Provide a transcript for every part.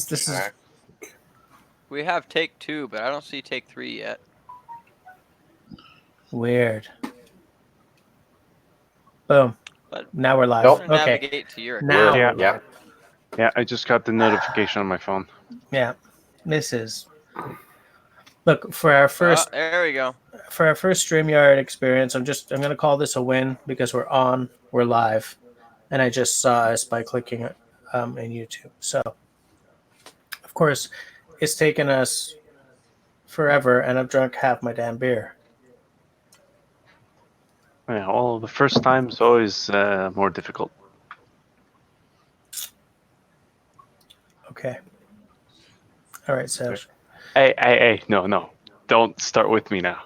this is We have take 2, but I don't see take 3 yet. weird. Boom. But Now we're live. Nope. I'm gonna Okay. navigate to your Now account. we're live. Yeah, I just got the notification on my phone. Yeah. This is look for our first there we go. For our first StreamYard experience. I'm gonna call this a win because we're live, and I just saw us by clicking it in YouTube. So of course it's taken us forever, and I've drunk half my damn beer. Yeah, well, the first time's always more difficult. Okay. All right, Serge. Hey, no. Don't start with me now.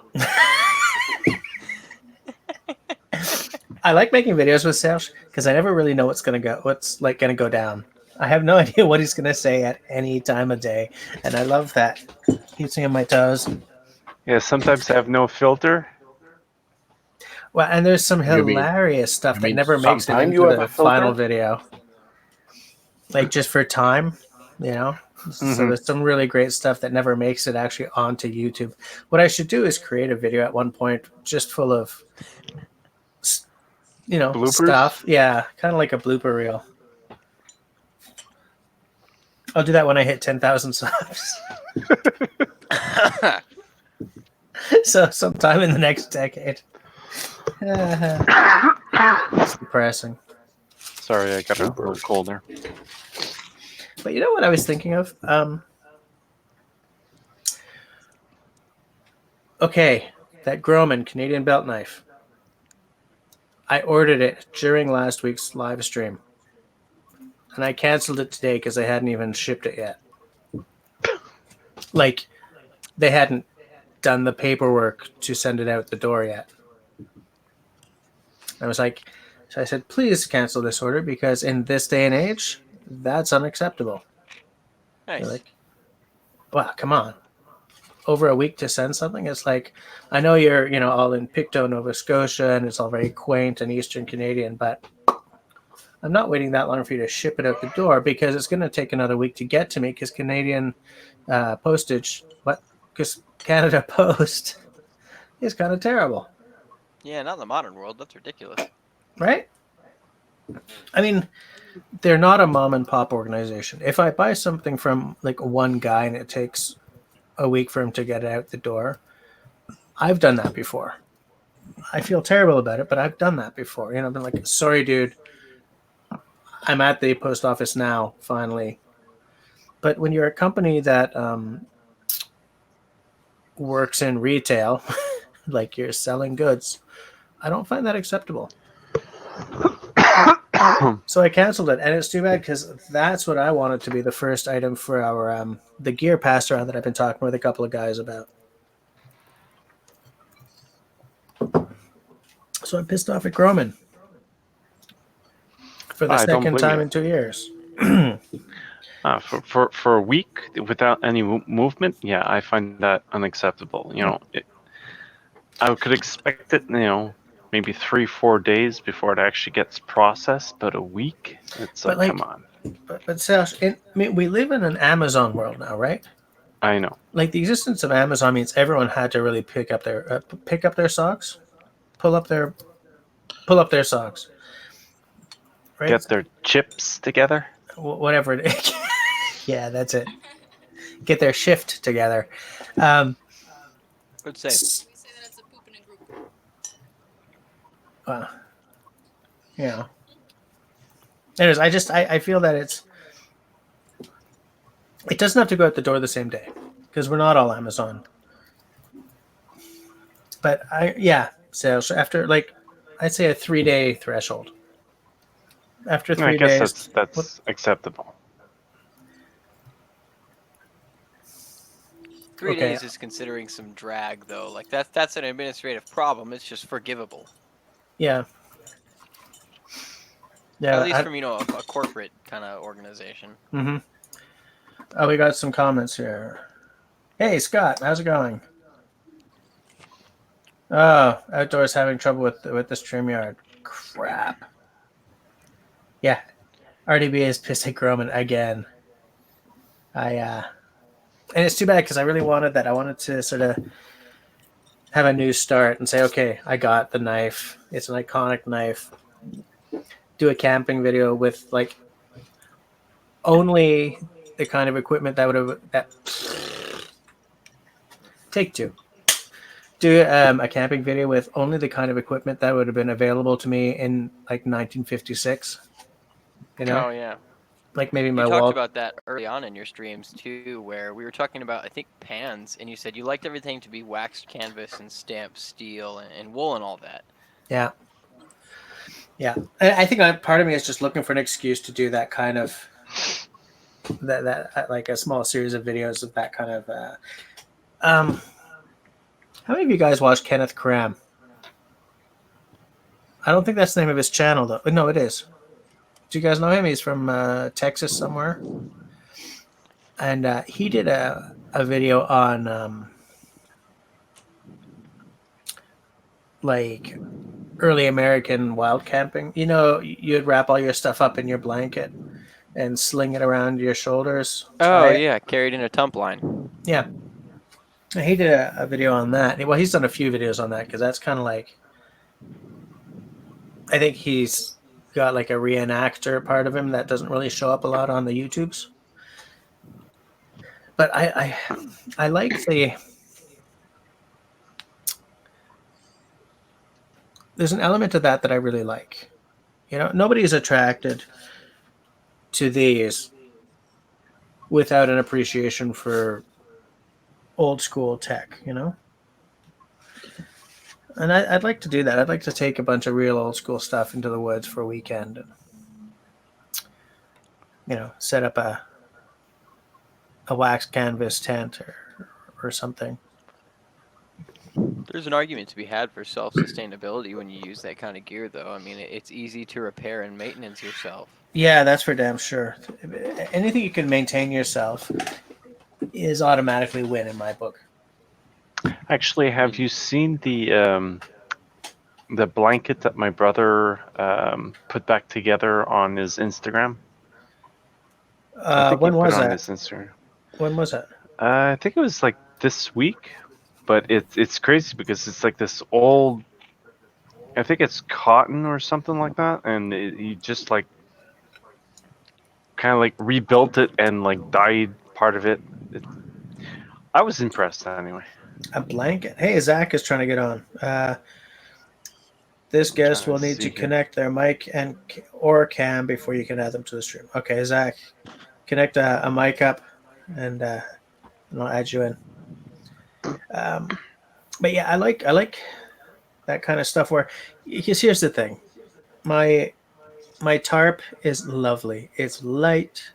I like making videos with Serge because I never really know what's gonna go down. I have no idea what he's gonna say at any time of day, and I love that. Keeps me on my toes. Yeah, sometimes I have no filter. Well, and there's some hilarious stuff that never makes it into the final video. Like just for time, you know? Mm-hmm. So there's some really great stuff that never makes it actually onto YouTube. What I should do is create a video at one point just full of, bloopers? Stuff. Yeah, kind of like a blooper reel. I'll do that when I hit 10,000 subs. So sometime in the next decade. It's depressing. Sorry, I got a little cold there. But you know what I was thinking of? Okay, that Groman Canadian belt knife. I ordered it during last week's live stream. And I canceled it today because they hadn't even shipped it yet. Like, they hadn't done the paperwork to send it out the door yet. I was like, so I said, please cancel this order because in this day and age, that's unacceptable. Nice. They're like, wow, come on. Over a week to send something? It's like, I know you're, all in Pictou, Nova Scotia, and it's all very quaint and Eastern Canadian, but I'm not waiting that long for you to ship it out the door because it's going to take another week to get to me because Canadian postage, because Canada Post is kind of terrible. Yeah, not in the modern world. That's ridiculous. Right? I mean, they're not a mom and pop organization. If I buy something from like one guy and it takes a week for him to get it out the door, I've done that before. I feel terrible about it, but I've done that before. I've been like, sorry, dude, I'm at the post office now, finally. But when you're a company that works in retail, like you're selling goods, I don't find that acceptable. So I canceled it, and it's too bad because that's what I wanted to be the first item for our the gear pass around that I've been talking with a couple of guys about. So I'm pissed off at Groman for the second time in 2 years. For a week without any movement, yeah, I find that unacceptable. I could expect it, maybe 3-4 days before it actually gets processed, but a week? It's like, come on. But Serge, we live in an Amazon world now, right? I know. Like the existence of Amazon means everyone had to really pick up their socks, pull up their socks, right? Get their chips together. Whatever it is. Yeah, that's it. Get their shift together. Good say. Yeah. Anyways, I feel that it doesn't have to go out the door the same day because we're not all Amazon. But so after I'd say a 3-day threshold. After 3 days, I guess that's acceptable. 3 days is considering some drag though. Like that's an administrative problem. It's just forgivable. Yeah. Yeah. At least from a corporate kind of organization. Mm-hmm. Oh, we got some comments here. Hey Scott, how's it going? Oh, Outdoors having trouble with the StreamYard. Crap. Yeah. RDB is pissed at Groman again. And it's too bad because I really wanted that. I wanted to sort of have a new start and say, okay, I got the knife. It's an iconic knife. Do a camping video with like only the kind of equipment that would have that. Take two. Do a camping video with only the kind of equipment that would have been available to me in like 1956. You know, Oh yeah. like maybe You my talked wall. about that early on in your streams too, where we were talking about I think pans, and you said you liked everything to be waxed canvas and stamped steel and wool and all that. Yeah, yeah. I think part of me is just looking for an excuse to do that kind of that like a small series of videos of that kind of. Um, how many of you guys watch Kenneth Cram? I don't think that's the name of his channel though. No, it is. Do you guys know him? He's from Texas somewhere, and he did a video on like early American wild camping. You know, you'd wrap all your stuff up in your blanket and sling it around your shoulders, Oh tie it. yeah, carried in a tump line. Yeah, he did a video on that. Well, he's done a few videos on that because that's kind of like I think he's got like a reenactor part of him that doesn't really show up a lot on the YouTubes. But I like the there's an element of that I really like. You know, nobody's attracted to these without an appreciation for old school tech, you know? And I'd like to do that. I'd like to take a bunch of real old school stuff into the woods for a weekend and, you know, set up a wax canvas tent or something. There's an argument to be had for self-sustainability when you use that kind of gear, though. I mean, it's easy to repair and maintenance yourself. Yeah, that's for damn sure. Anything you can maintain yourself is automatically win in my book. Actually, have you seen the blanket that my brother put back together on his Instagram? I think When he put was it on that? his Instagram. When was that? I think it was like this week, but it's crazy because it's like this old. I think it's cotton or something like that, and he just like kind of like rebuilt it and like dyed part of it. I was impressed anyway. A blanket. Hey, Zach is trying to get on. This guest Trying will to need to see here. connect their mic and or cam before you can add them to the stream. Okay, Zach, connect a mic up, and I'll add you in. But yeah, I like that kind of stuff. Where because here's the thing, my tarp is lovely. It's light.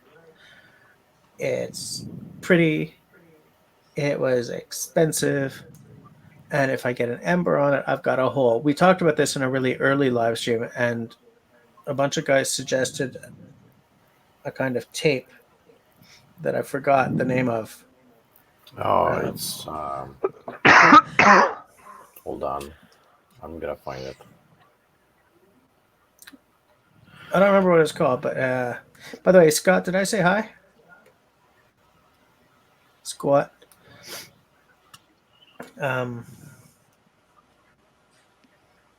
It's pretty. It was expensive. And if I get an ember on it, I've got a hole. We talked about this in a really early live stream, and a bunch of guys suggested a kind of tape that I forgot the name of. Oh, it's hold on, I'm gonna find it. I don't remember what it's called, but by the way, Scott, did I say hi? Squat.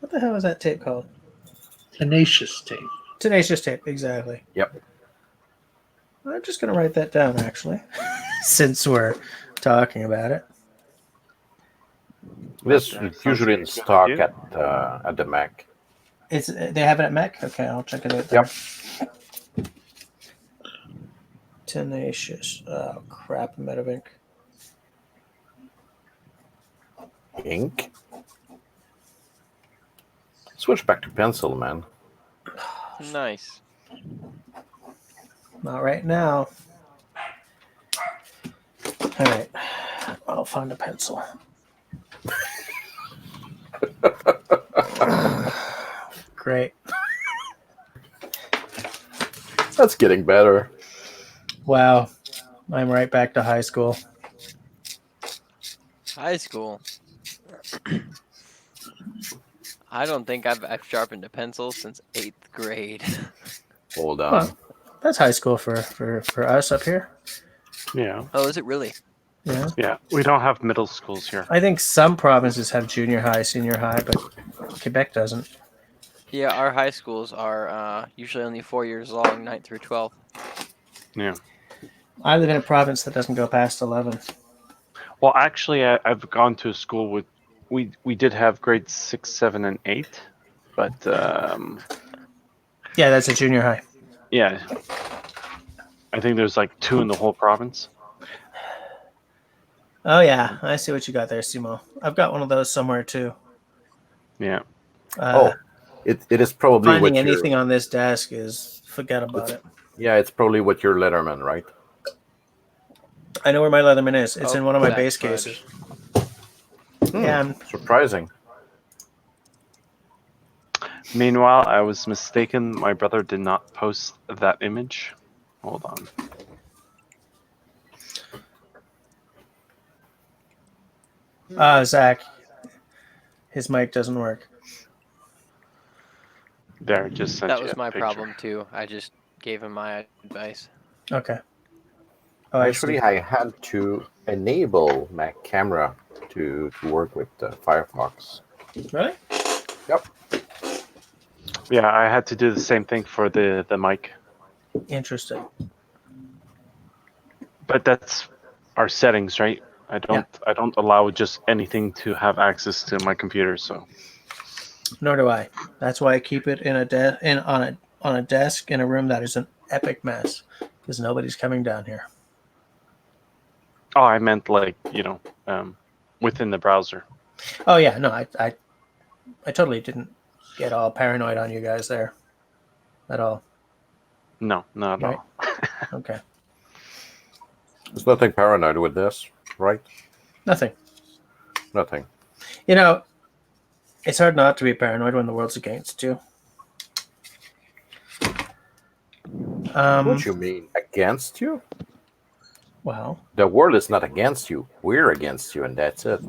What the hell is that tape called? Tenacious tape. Tenacious tape, exactly. Yep. I'm just going to write that down, actually, since we're talking about it. This is usually in stock at the Mac. They have it at Mech? Okay, I'll check it out there. Yep. Tenacious. Oh, crap, I'm out of ink. Ink. Switch back to pencil, man. Nice. Not right now. All right. I'll find a pencil. Great. That's getting better. Wow. I'm right back to high school. High school. I don't think I've sharpened a pencil since 8th grade. Hold on. Well, that's high school for us up here. Yeah. Oh, is it really? Yeah. Yeah. We don't have middle schools here. I think some provinces have junior high, senior high, but Quebec doesn't. Yeah, our high schools are usually only 4 years long, 9th through 12th. Yeah. I live in a province that doesn't go past 11th. Well, actually, I've gone to a school with. We did have grades 6, 7, and 8, but Yeah, that's a junior high. yeah, I think there's like 2 in the whole province. Oh yeah, I see what you got there, Simo. I've got one of those somewhere too. Yeah. Uh, it is probably finding with anything your on this desk is forget about it. it's probably with your Letterman, right? I know where my Leatherman is. It's in one of my Zach base Fudge. cases. Hmm, Yeah, I'm- surprising. Meanwhile, I was mistaken. My brother did not post that image. Hold on. Zach, his mic doesn't work. There, just sent That you was a my picture. problem too. I just gave him my advice. Okay. Oh, I Actually, see. I had to enable my camera to work with Firefox. Really? Yep. Yeah, I had to do the same thing for the mic, Interesting. but that's our settings, right? I don't allow just anything to have access to my computer. So Nor do I. That's why I keep it in on a desk in a room that is an epic mess because nobody's coming down here. oh, I meant like within the browser. Oh yeah, no, I totally didn't get all paranoid on you guys there at all. No, not at Right. all. Okay, There's nothing paranoid with this, right? nothing. Nothing. You know, it's hard not to be paranoid when the world's against you. What you mean? Against you? Well, The world is not against you. We're against you, and that's it.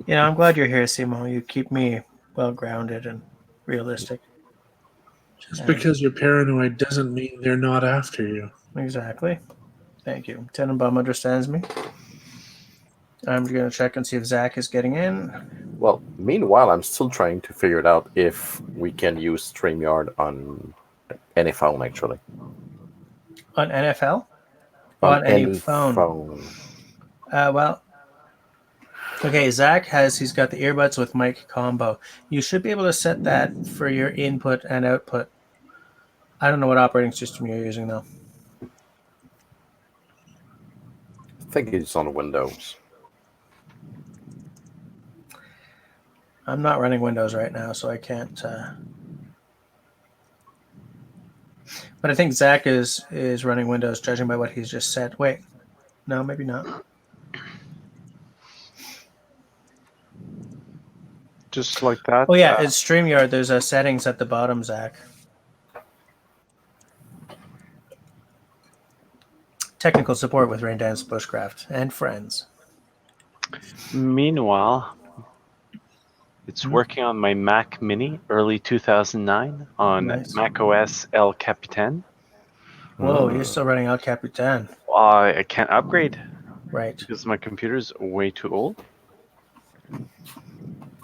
I'm glad you're here, Simo. You keep me well grounded and realistic. Just because you're paranoid doesn't mean they're not after you. Exactly. Thank you. Tenenbaum understands me. I'm going to check and see if Zach is getting in. Well, meanwhile, I'm still trying to figure it out if we can use StreamYard on any phone, actually. On NFL? On any phone. Well, okay, Zach he's got the earbuds with mic combo. You should be able to set that for your input and output. I don't know what operating system you're using, though. I think it's on Windows. I'm not running Windows right now, so I can't. But I think Zach is running Windows, judging by what he's just said. Wait, no, maybe not. Just like that. Oh yeah, it's StreamYard. There's a settings at the bottom, Zach. Technical support with Raindance Bushcraft and friends. Meanwhile, it's working on my Mac Mini, early 2009, on Nice. Mac OS El Capitan. Whoa, you're still running El Capitan. I can't upgrade Right. because my computer's way too old.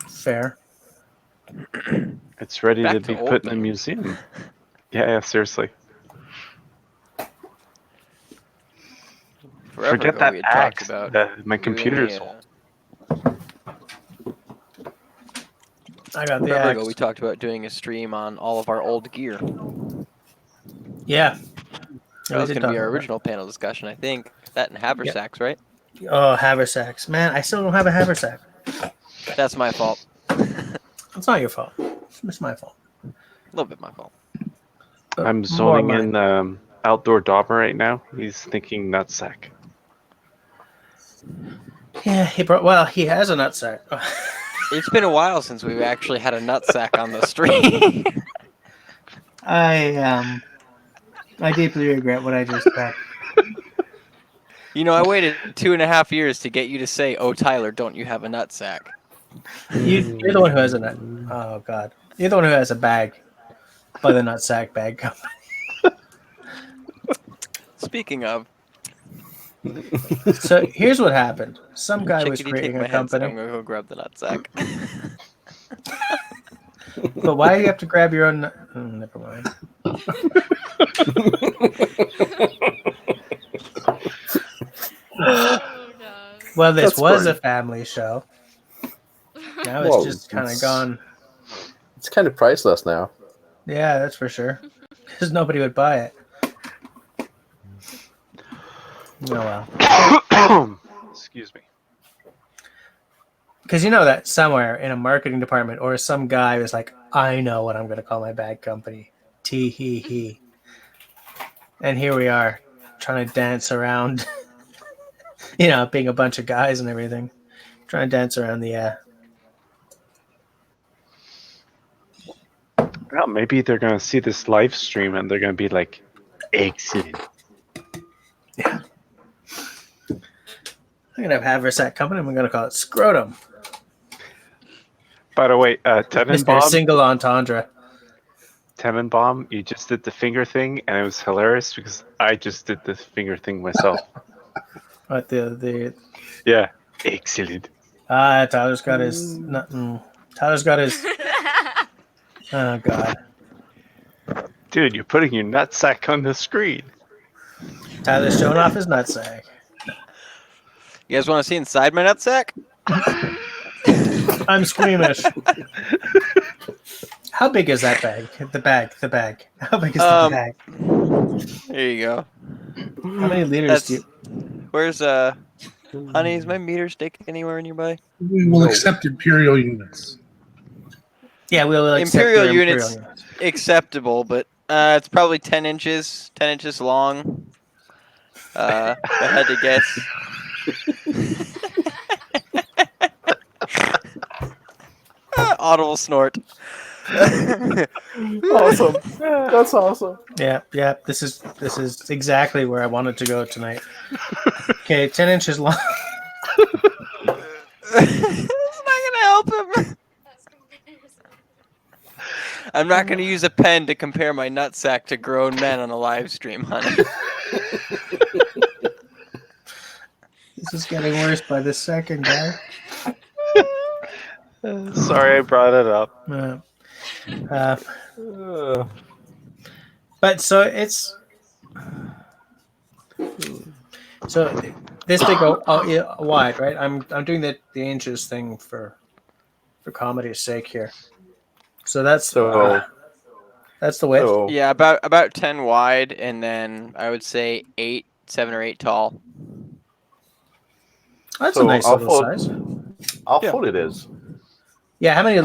Fair. It's ready Back to to be old put in a things. museum. Yeah, seriously. Forever Forget ago, that we had talked axe. about My computer is doing old. I got the Forever ago, axe. we talked about doing a stream on all of our old gear. Yeah. That was going to be our original panel discussion, I think. That and haversacks, right? Oh, haversacks. Man, I still don't have a haversack. That's my fault. It's not your fault. It's my fault. A little bit my fault. But I'm more zoning mine. in Outdoor Dauber right now. He's thinking nutsack. Yeah, he has a nutsack. It's been a while since we've actually had a nutsack on the stream. I deeply regret what I just said. I waited 2.5 years to get you to say, "Oh, Tyler, don't you have a nutsack?" You're the one who has a nut. Oh God, you're the one who has a bag by the nutsack bag company. Speaking of, So here's what happened. Some guy was chickadee, take creating my a headset. I'm company. gonna go grab the nutsack. But why do you have to grab your own? Never mind. Oh god. Well, this That's was a great. family show. Now it's Well, just kind of it's- gone. It's kind of priceless now. Yeah, that's for sure. Because nobody would buy it. Oh well. Excuse me. Because you know that somewhere in a marketing department or some guy was like, I know what I'm going to call my bag company. Tee hee hee. And here we are trying to dance around, being a bunch of guys and everything. Trying to dance around the. Well, maybe they're gonna see this live stream and they're gonna be like, excellent. Yeah. I'm going to have Haversack company. I'm going to call it Scrotum. By the way, Mr. Tenenbaum, Single Entendre. you just did the finger thing, and it was hilarious because I just did the finger thing myself. What the Yeah, excellent. Tyler's got his. Tyler's got his. Oh, God. Dude, you're putting your nutsack on the screen. Tyler's showing off his nutsack. You guys want to see inside my nutsack? I'm squeamish. How big is that bag? The bag. How big is the bag? There you go. How many liters do you... Where's honey? Is my meter stick anywhere nearby? We will accept imperial units. Yeah, we'll accept Imperial your units acceptable, but it's probably 10 inches long. If I had to guess. Audible snort. Awesome. That's awesome. Yeah. This is exactly where I wanted to go tonight. Okay, 10 inches long. It's not gonna help him. I'm not gonna use a pen to compare my nutsack to grown men on a live stream, honey. This is getting worse by the second, guy. Sorry I brought it up. But so it's... So this big wide, right? I'm doing the inches thing for comedy's sake here. So that's the width. So Yeah, about 10 wide, and then I would say 7 or 8 tall. That's so a nice little size. how Yeah. full it is? Yeah, how many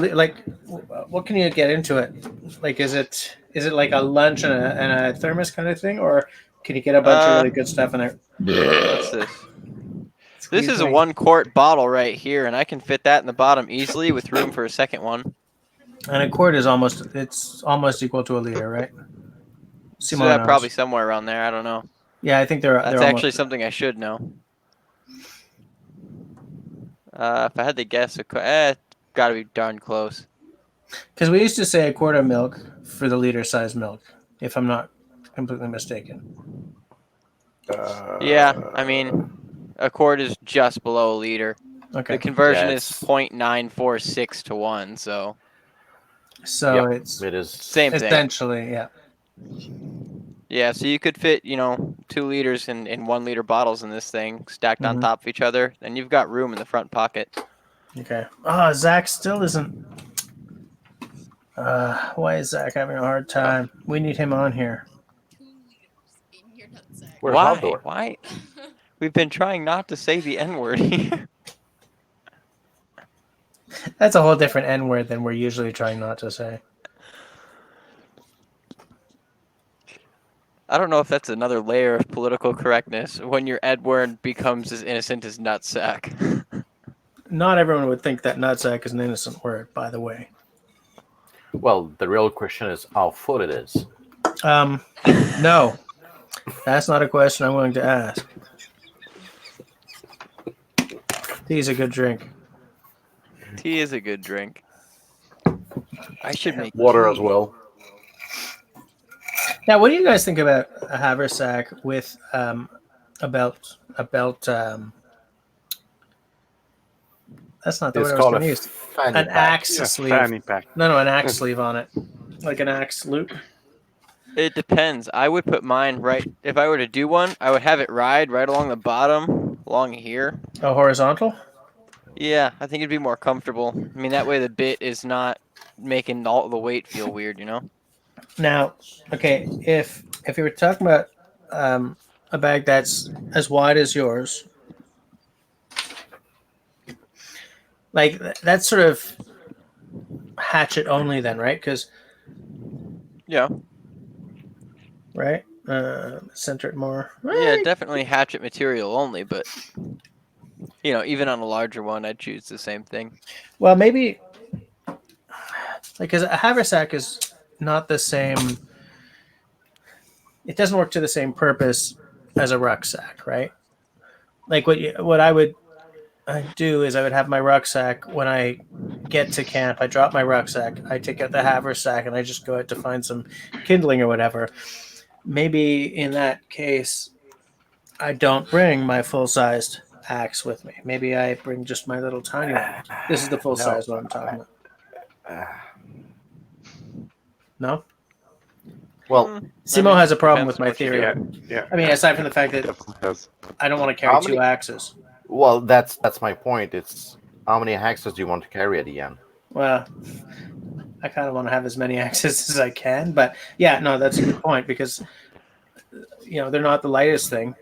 what can you get into it? Like, is it like a lunch and a thermos kind of thing, or can you get a bunch of really good stuff in there? What's this? This is a Squeeze 1-quart bottle right here, and I can fit that in the bottom easily with room for a second one. and a quart is almost equal to a liter, right? So Simone knows. probably somewhere around there. I don't know. Yeah, I think they're. That's they're actually almost, something I should know. If I had to guess, got to be darn close. because we used to say a quart of milk for the liter size milk, if I'm not completely mistaken. Yeah, I mean, a quart is just below a liter. Okay, The conversion Yeah, is 0.946 to 1, so so Yep, it's it is. same thing. essentially, yeah. Yeah, so you could fit, 2 liters in 1 liter bottles in this thing, stacked on Mhm. top of each other, and you've got room in the front pocket. Okay. Zach still isn't. Why is Zach having a hard time? We need him on here. 2 liters in your nutsack. Where's Why? outdoor? Why? We've been trying not to say the N word here. That's a whole different N word than we're usually trying not to say. I don't know if that's another layer of political correctness when your N word becomes as innocent as nutsack. Not everyone would think that nutsack is an innocent word, by the way. Well, the real question is how full it is. No. That's not a question I'm willing to ask. Tea's a good drink. Tea is a good drink. I should make Water tea. as well. Now, what do you guys think about a haversack with a belt? A belt. That's not the It's word I was called going a to use. fanny An pack. axe Yeah, sleeve. fanny pack. No, an axe sleeve on it, like an axe loop. It depends. I would put mine right. If I were to do one, I would have it ride right along the bottom, along here. Oh, horizontal. Yeah, I think it'd be more comfortable. I mean, that way the bit is not making all the weight feel weird, you know? Now, okay, if you were talking about a bag that's as wide as yours, like that's sort of hatchet only, then, right? Because Yeah. right, center it more. Yeah, definitely hatchet material only, but even on a larger one, I'd choose the same thing. Well, maybe because a haversack is not the same. It doesn't work to the same purpose as a rucksack, right? Like what I would do is I would have my rucksack when I get to camp. I drop my rucksack. I take out the haversack and I just go out to find some kindling or whatever. Maybe in that case, I don't bring my full-sized axe with me. Maybe I bring just my little tiny one. This is the full size one I'm talking about. No? Well, Simo has a problem depends with my what you theory. do. Yeah. I mean, aside from the fact that Definitely does. I don't want to carry How two many- axes. well, that's my point. It's how many axes do you want to carry at the end? Well, I kind of want to have as many axes as I can, but yeah, no, that's a good point because they're not the lightest thing.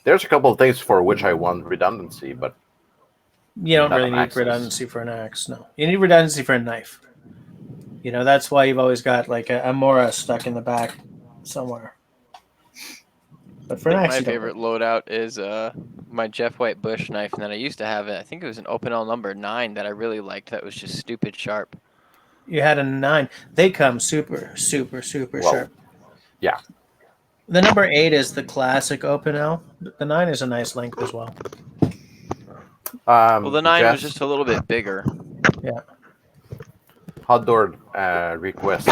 There's a couple of things for which I want redundancy, but You don't Not really on need axes. redundancy for an axe. No, you need redundancy for a knife. That's why you've always got like a Mora stuck in the back somewhere. But for I an think axe, my you don't favorite loadout is my Jeff White Bush knife, and then I used to have it. I think it was an Opinel number 9 that I really liked. That was just stupid sharp. You had a 9. They come super, super, super Well, sharp. yeah. The number 8 is the classic Opinel. The 9 is a nice length as well. Well, the 9 was Jeff, just a little bit bigger. Yeah. Hotdoor request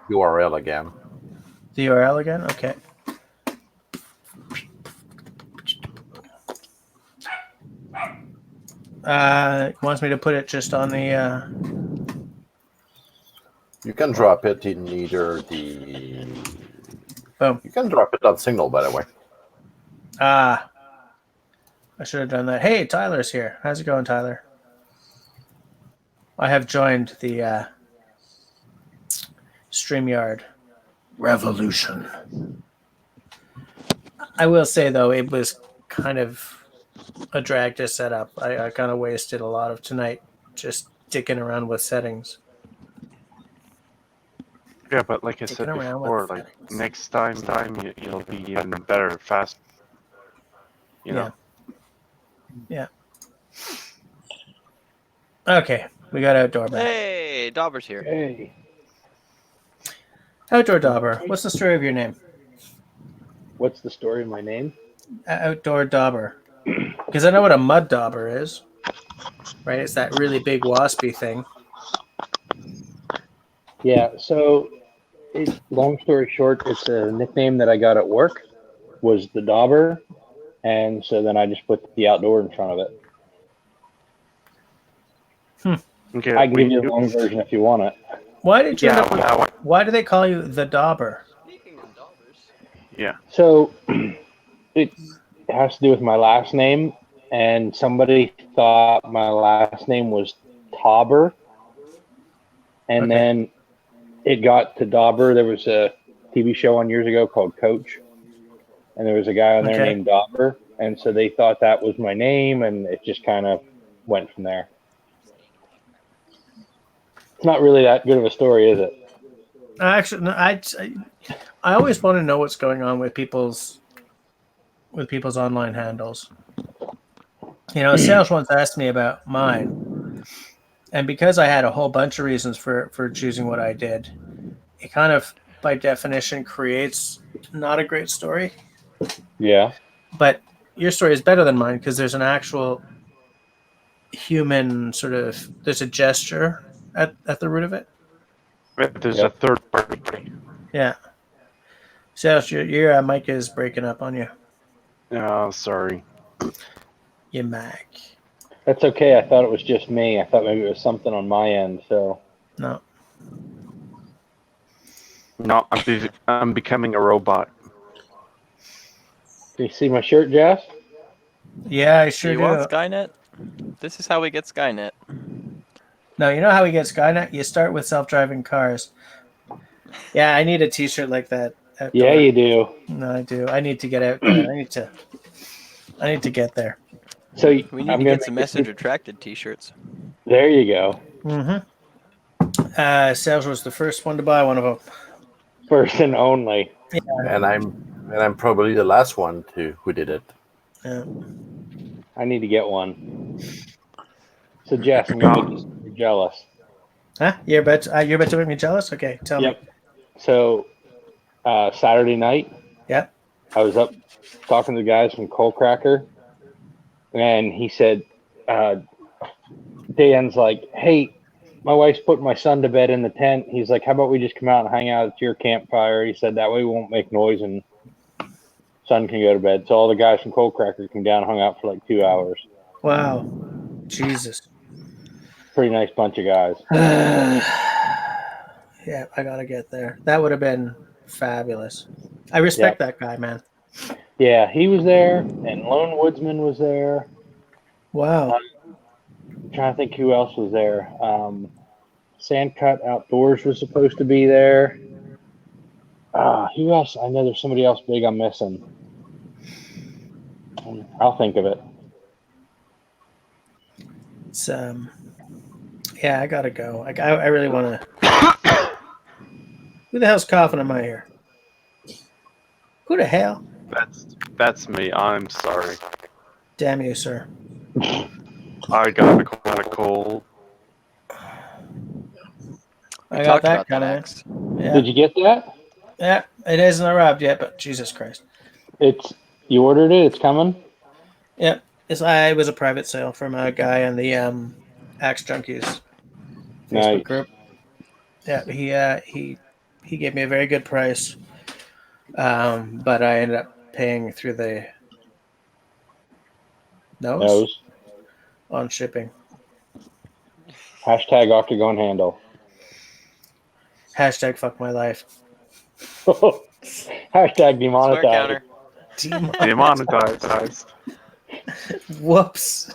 URL again. The URL again? Okay. Wants me to put it just on the. You can drop it in either the. Boom. You can drop it on Signal, by the way. I should have done that. Hey, Tyler's here. How's it going, Tyler? I have joined the StreamYard revolution. I will say, though, it was kind of a drag to set up. I kind of wasted a lot of tonight just dicking around with settings. Yeah, but like I Dicking said around before, with like settings. next time you'll be even better, fast. You know. Yeah. Okay, we got outdoor back. Hey, Dauber's here. Hey, Outdoor Dauber. What's the story of your name? what's the story of my name? Outdoor Dauber. Because I know what a mud dauber is. Right? It's that really big waspy thing. Yeah, so long story short, it's a nickname that I got at work, was the Dauber, and so then I just put the outdoor in front of it. Okay. I can give you the long version if you want it. Why did you? Yeah, end up- why do they call you the Dauber? Speaking of Daubers. Yeah. So it has to do with my last name, and somebody thought my last name was Tauber, and Okay. then it got to Dauber. There was a TV show on years ago called Coach, and there was a guy on there Okay. named Dauber, and so they thought that was my name, and it just kind of went from there. It's not really that good of a story, is it? Actually, no, I always want to know what's going on with people's online handles. Sales once asked me about mine, and because I had a whole bunch of reasons for choosing what I did, it kind of, by definition, creates not a great story. Yeah. But your story is better than mine because there's an actual human there's a gesture at the root of it. There's Yep. a third party. Yeah. Sales, your mic is breaking up on you. Oh, sorry. Your mic. That's okay. I thought it was just me. I thought maybe it was something on my end. So No. No, I'm becoming a robot. can you see my shirt, Jess? Yeah, I Do sure you do. want Skynet? This is how we get Skynet. No, you know how we get Skynet? You start with self-driving cars. Yeah, I need a T-shirt like that outdoor. Yeah, you do. No, I do. I need to get out there. I need to get there. So We need I'm to gonna get make some this- message retracted T-shirts. There you go. Mm-hmm. Sales was the first one to buy one of them. First and only. And I'm probably the last one who did it. Yeah. I need to get one. So Jess, I'm gonna make you super jealous. Huh? You're about to make me jealous? Okay, tell me. Yep. So Saturday night, Yep. I was up talking to the guys from Coal Cracker, and he said, Dan's like, "Hey, my wife's putting my son to bed in the tent." He's like, "How about we just come out and hang out at your campfire?" He said, "That way we won't make noise and son can go to bed." So all the guys from Coal Cracker came down and hung out for like 2 hours. Wow. Jesus. Pretty nice bunch of guys. Yeah, I gotta get there. That would have been fabulous. I respect that guy, man. Yeah, he was there, and Lone Woodsman was there. Wow. I'm trying to think who else was there. Sandcut Outdoors was supposed to be there. Who else? I know there's somebody else big I'm missing. I'll think of it. It's yeah, I gotta go. I really want to. Who the hell's coughing in my ear? Who the hell? That's me. I'm sorry. Damn you, sir. I got a cold. We I got talked that about that coming. axe. Yeah, Did you get that? yeah. It isn't arrived yet, but Jesus Christ. You ordered it. It's coming. Yep. It was a private sale from a guy in the Axe Junkies Facebook Nice. group. Yeah, he gave me a very good price, but I ended up paying through the nose on shipping. Hashtag Octagon handle. Hashtag fuck my life. Hashtag Swear demonetized. counter. Demonetized. Whoops.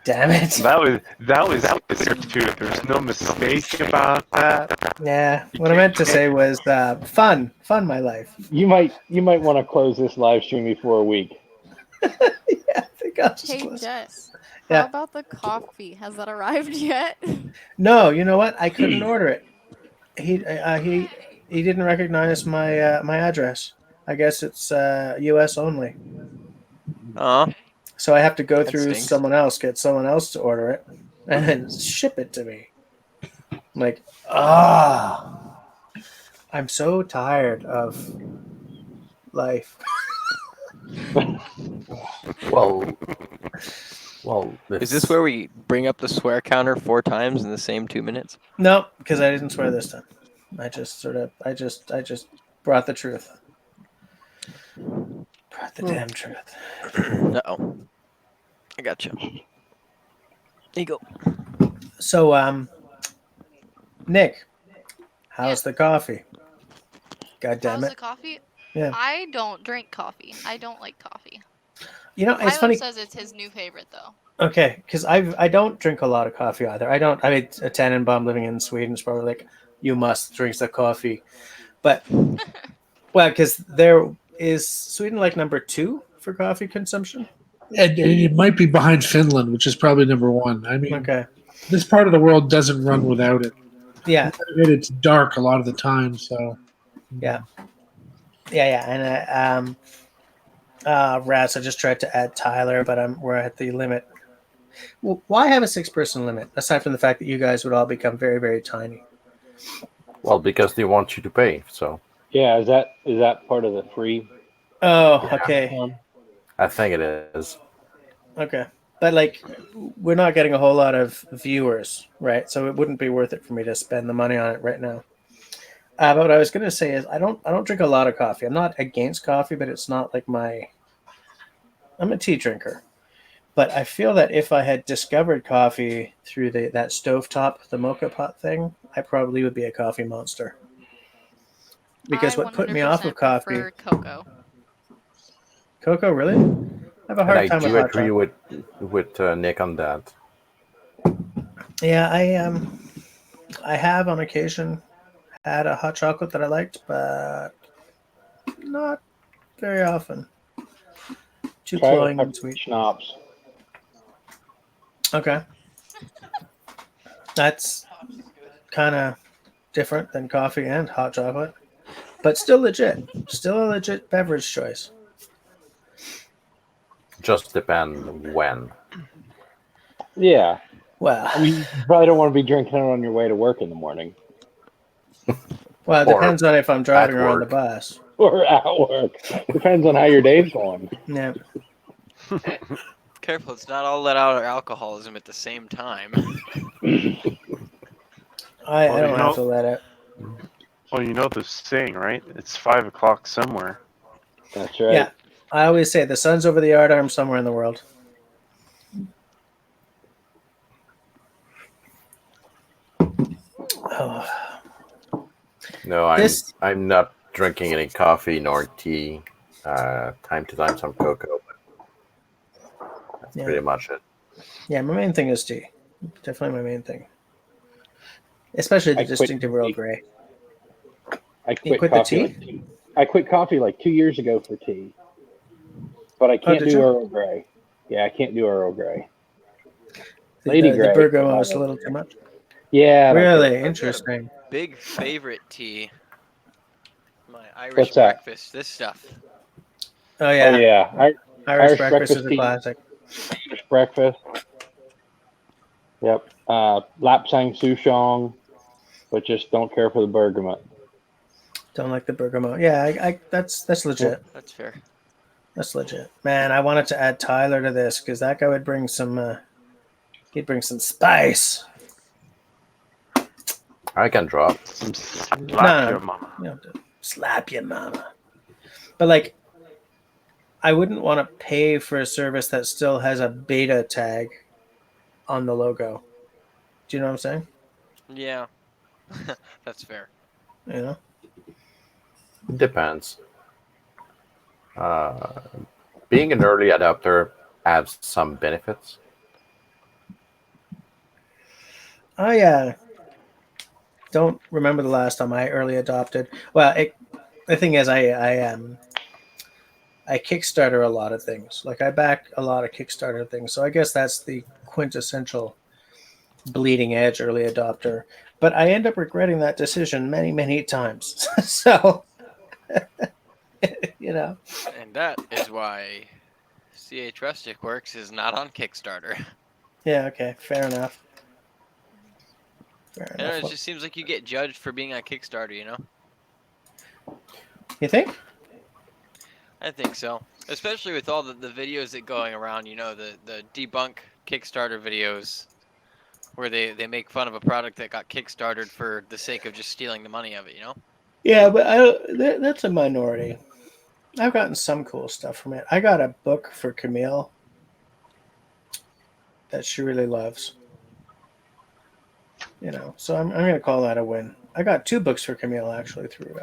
Damn it. That was clear too. There's no mistake about that. Yeah, what I meant to say was fun my life. You might want to close this live stream before a week. Yeah, I think I'll just Hey close. Jess, Yeah. how about the coffee? Has that arrived yet? No, you know what? I couldn't order it. He didn't recognize my my address. I guess it's U.S. only. So I have to go That through stinks. someone else, get someone else to order it, and then ship it to me. I'm like, I'm so tired of life. Well, Is this where we bring up the swear counter 4 times in the same 2 minutes? No, because I didn't swear this time. I just brought the truth. Brought the damn truth. Uh-oh. I got you. There you go. So, Nick, how's the coffee? God damn How's it! the coffee? Yeah. I don't drink coffee. I don't like coffee. You know, it's Tyler funny. says it's his new favorite though. Okay, because I don't drink a lot of coffee either. I mean, a Tannenbaum living in Sweden is probably like, you must drink the coffee, but well, because there is Sweden like number 2 for coffee consumption. And it might be behind Finland, which is probably number 1. I mean, Okay, this part of the world doesn't run without it. yeah, It's dark a lot of the time, so yeah, and rats. I just tried to add Tyler, but we're at the limit. Why have a 6-person limit? Aside from the fact that you guys would all become very, very tiny. well, because they want you to pay. So Yeah, is that part of the free? Oh, okay, I think it is. okay. but like we're not getting a whole lot of viewers, right? So it wouldn't be worth it for me to spend the money on it right now. But what I was going to say is I don't drink a lot of coffee. I'm not against coffee, but it's not like I'm a tea drinker. But I feel that if I had discovered coffee through that stovetop, the mocha pot thing, I probably would be a coffee monster. Because I what put me off of 100% coffee, prefer cocoa. cocoa, really? I have a And hard I time with do hot agree chocolate. with Nick on that. Yeah, I have on occasion had a hot chocolate that I liked, but not very often. Too Try it with cloying and peppermint sweet. schnapps. Okay, that's kind of different than coffee and hot chocolate, but still legit. Still a legit beverage choice. Just depend when. Yeah. Well, I mean, you probably don't want to be drinking it on your way to work in the morning well, it Or depends on if I'm driving at or on the work. bus. or at work. Depends on how your day's going. Yeah, Careful, it's not all let out our alcoholism at the same time. I Well, don't have to let it. Well, you know the saying, right? It's 5 o'clock somewhere. That's right. Yeah, I always say the sun's over the yardarm somewhere in the world. Oh, No, I'm This- I'm not drinking any coffee nor tea. Time to time some cocoa, but that's Yeah. pretty much it. yeah, my main thing is tea. Definitely my main thing. Especially the I quit distinctive Earl tea. Grey. I You quit quit the coffee tea? like I quit coffee like 2 years ago for tea, but I can't did do you? Earl Grey. Yeah, I can't do Earl Grey. The, Lady the Grey. bergamot not is a Earl little Grey. too much. Yeah. I don't care. Really I've got a interesting. big favorite tea. My Irish What's that? breakfast. This stuff. Oh Oh yeah, yeah, Irish breakfast is a tea, classic. Irish breakfast. Yep. Lapsang souchong, but just don't care for the bergamot. Don't like the bergamot. Yeah, that's legit. That's fair. That's legit. Man, I wanted to add Tyler to this because that guy would bring some. He'd bring some spice. I can drop. Some slap No, your mama. you know, to slap your mama. But like, I wouldn't want to pay for a service that still has a beta tag on the logo. Do you know what I'm saying? Yeah. That's fair. You know. Depends. Being an early adopter has some benefits. I don't remember the last time I early adopted. Well, the thing is, I Kickstarter a lot of things. Like I back a lot of Kickstarter things. So I guess that's the quintessential bleeding edge early adopter. But I end up regretting that decision many, many times. So, you know. And that is why CH Rustic Works is not on Kickstarter. Yeah, okay. Fair enough. Fair I don't know, enough. it just seems like you get judged for being on Kickstarter, you know? You think? I think so. Especially with all the videos that going around, you know, the debunk Kickstarter videos where they make fun of a product that got Kickstarted for the sake of just stealing the money of it, you know? Yeah, but that's a minority. I've gotten some cool stuff from it. I got a book for Camille that she really loves. You know, so I'm going to call that a win. I got 2 books for Camille actually through.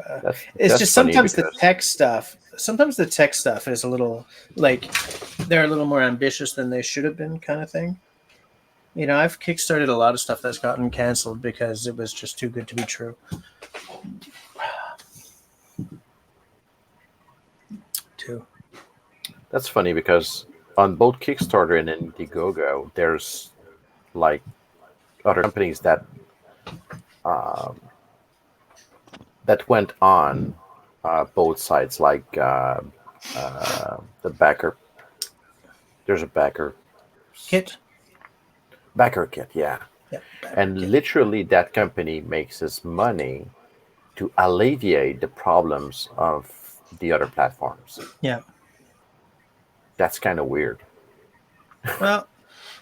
It's just funny sometimes the because- tech stuff. Sometimes the tech stuff is a little like they're a little more ambitious than they should have been, kind of thing. You know, I've kickstarted a lot of stuff that's gotten canceled because it was just too good to be true. Too. That's funny because on both Kickstarter and Indiegogo, there's like other companies that that went on both sides, like the backer. There's a backer Kit. backer kit, yeah. Yep. And literally, that company makes its money to alleviate the problems of the other platforms. Yeah. That's kind of weird. Well,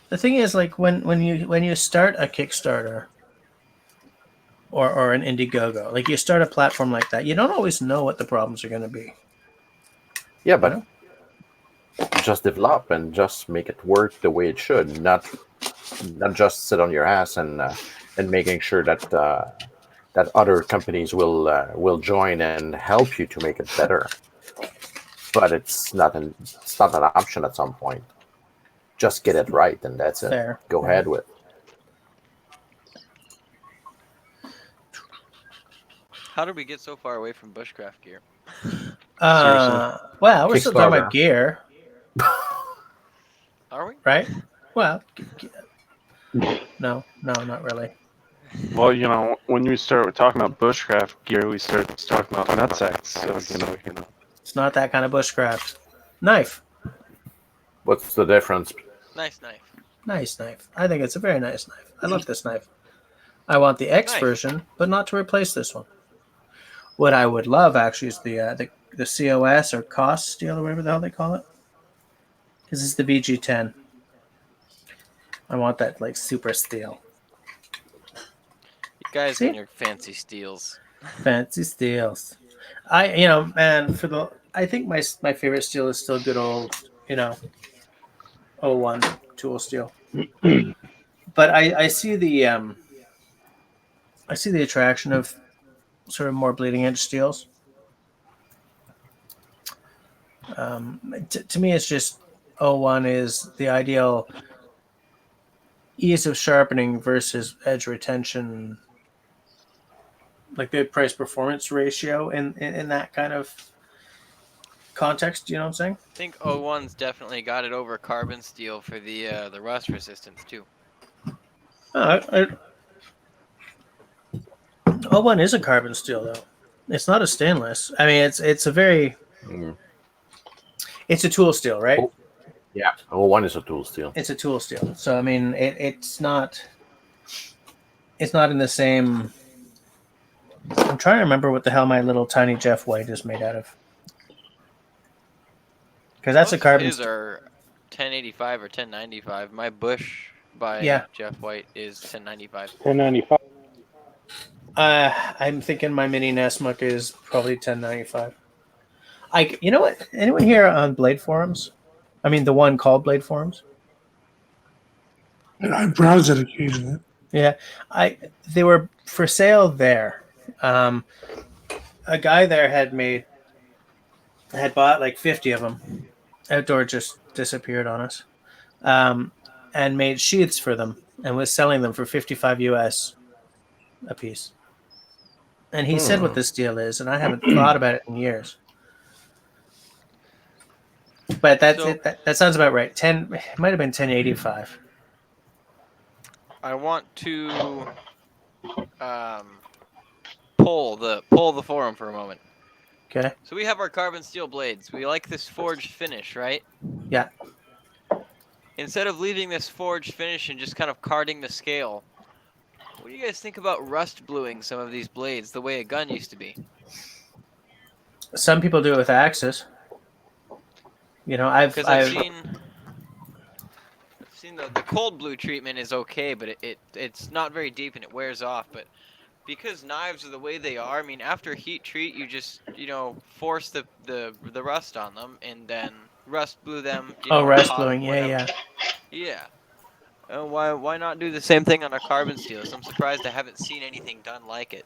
the thing is, like when you start a Kickstarter or an Indiegogo, like you start a platform like that, you don't always know what the problems are going to be. Yeah, You but know? just develop and just make it work the way it should, not just sit on your ass and making sure that that other companies will join and help you to make it better. But it's not an option at some point. Just get it right, and that's it. Fair. Go ahead with. How did we get so far away from bushcraft gear? Well, we're still talking about Kickstarter. gear, Are we? right? Well, no, not really. Well, when we start talking about bushcraft gear, we start talking about nutsacks. So It's not that kind of bushcraft. Knife. What's the difference? Nice knife. Nice knife. I think it's a very nice knife. I love this knife. I want the X Nice. version, but not to replace this one. What I would love actually is the COS or COS steel or whatever the hell they call it. This is the VG10. I want that like super steel. You guys See? and your fancy steels. Fancy steels. Man, I think my favorite steel is still good old, 01 tool steel. But I see the attraction of sort of more bleeding edge steels. To me, it's just 01 is the ideal ease of sharpening versus edge retention, like the price performance ratio in that kind of context. You know what I'm saying? I think 01's definitely got it over carbon steel for the rust resistance too. 01 is a carbon steel though. It's not a stainless. I mean, it's a very Mm. it's a tool steel, right? Oh. Yeah, one is a tool steel. It's a tool steel. So I mean, it's not in the same. I'm trying to remember what the hell my little tiny Jeff White is made out of. Because that's Most a carbon. of his are 1085 or 1095. My Bush by Yeah. Jeff White is 1095. 1095. I'm thinking my mini Nesmuk is probably 1095. You know what? Anyone here on Blade Forums? I mean, the one called Blade Forums. And I browse it occasionally. Yeah, they were for sale there. A guy there had bought like 50 of them. Outdoor just disappeared on us. And made sheaths for them and was selling them for 55 US a piece. And he said what this deal is, and I haven't thought about it in years. But that's So- it. That sounds about right. It might have been 1085. I want to poll the forum for a moment. Okay. So we have our carbon steel blades. We like this forged finish, right? Yeah. Instead of leaving this forged finish and just kind of carding the scale, what do you guys think about rust bluing some of these blades the way a gun used to be? Some people do it with axes. Because I've seen the cold blue treatment is okay, but it's not very deep and it wears off. But because knives are the way they are, I mean, after heat treat, you just force the rust on them and then rust blue them. Rust hot 'em, bluing. Yeah, whatever. yeah. Yeah. Why not do the same thing on a carbon steel? So I'm surprised I haven't seen anything done like it.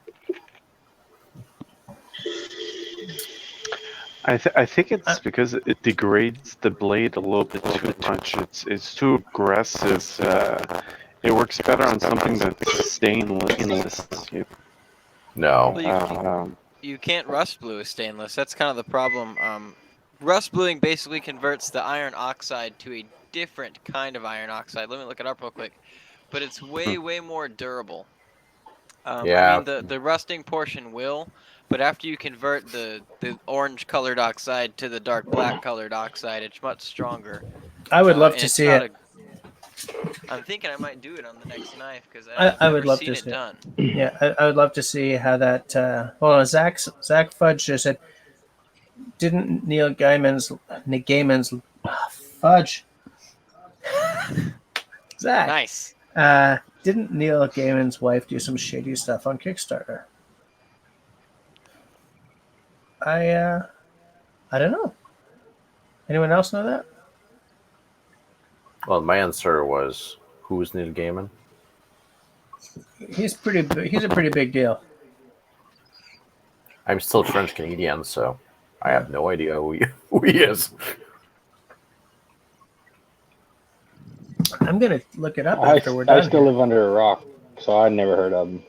I think it's because it degrades the blade a little bit too much. It's too aggressive. It works better on something that's stainless. No. Well, you can't rust blue a stainless. That's kind of the problem. Rust bluing basically converts the iron oxide to a different kind of iron oxide. Let me look it up real quick. But it's way more durable. Yeah. I mean, the rusting portion will, but after you convert the orange colored oxide to the dark black colored oxide, it's much stronger. I would love and to it's see not it. I'm thinking I might do it on the next knife because I I've never would love seen to it see it. done. Yeah, I would love to see how that. Hold on, Zach Fudge just said, didn't Neil Gaiman's fudge? Zach. Nice. Didn't Neil Gaiman's wife do some shady stuff on Kickstarter? I don't know. Anyone else know that? Well, my answer was, who's Neil Gaiman? He's pretty. He's a pretty big deal. I'm still French Canadian, so I have no idea who he is. I'm gonna look it up after we're I done. still here. live under a rock, so I never heard of him.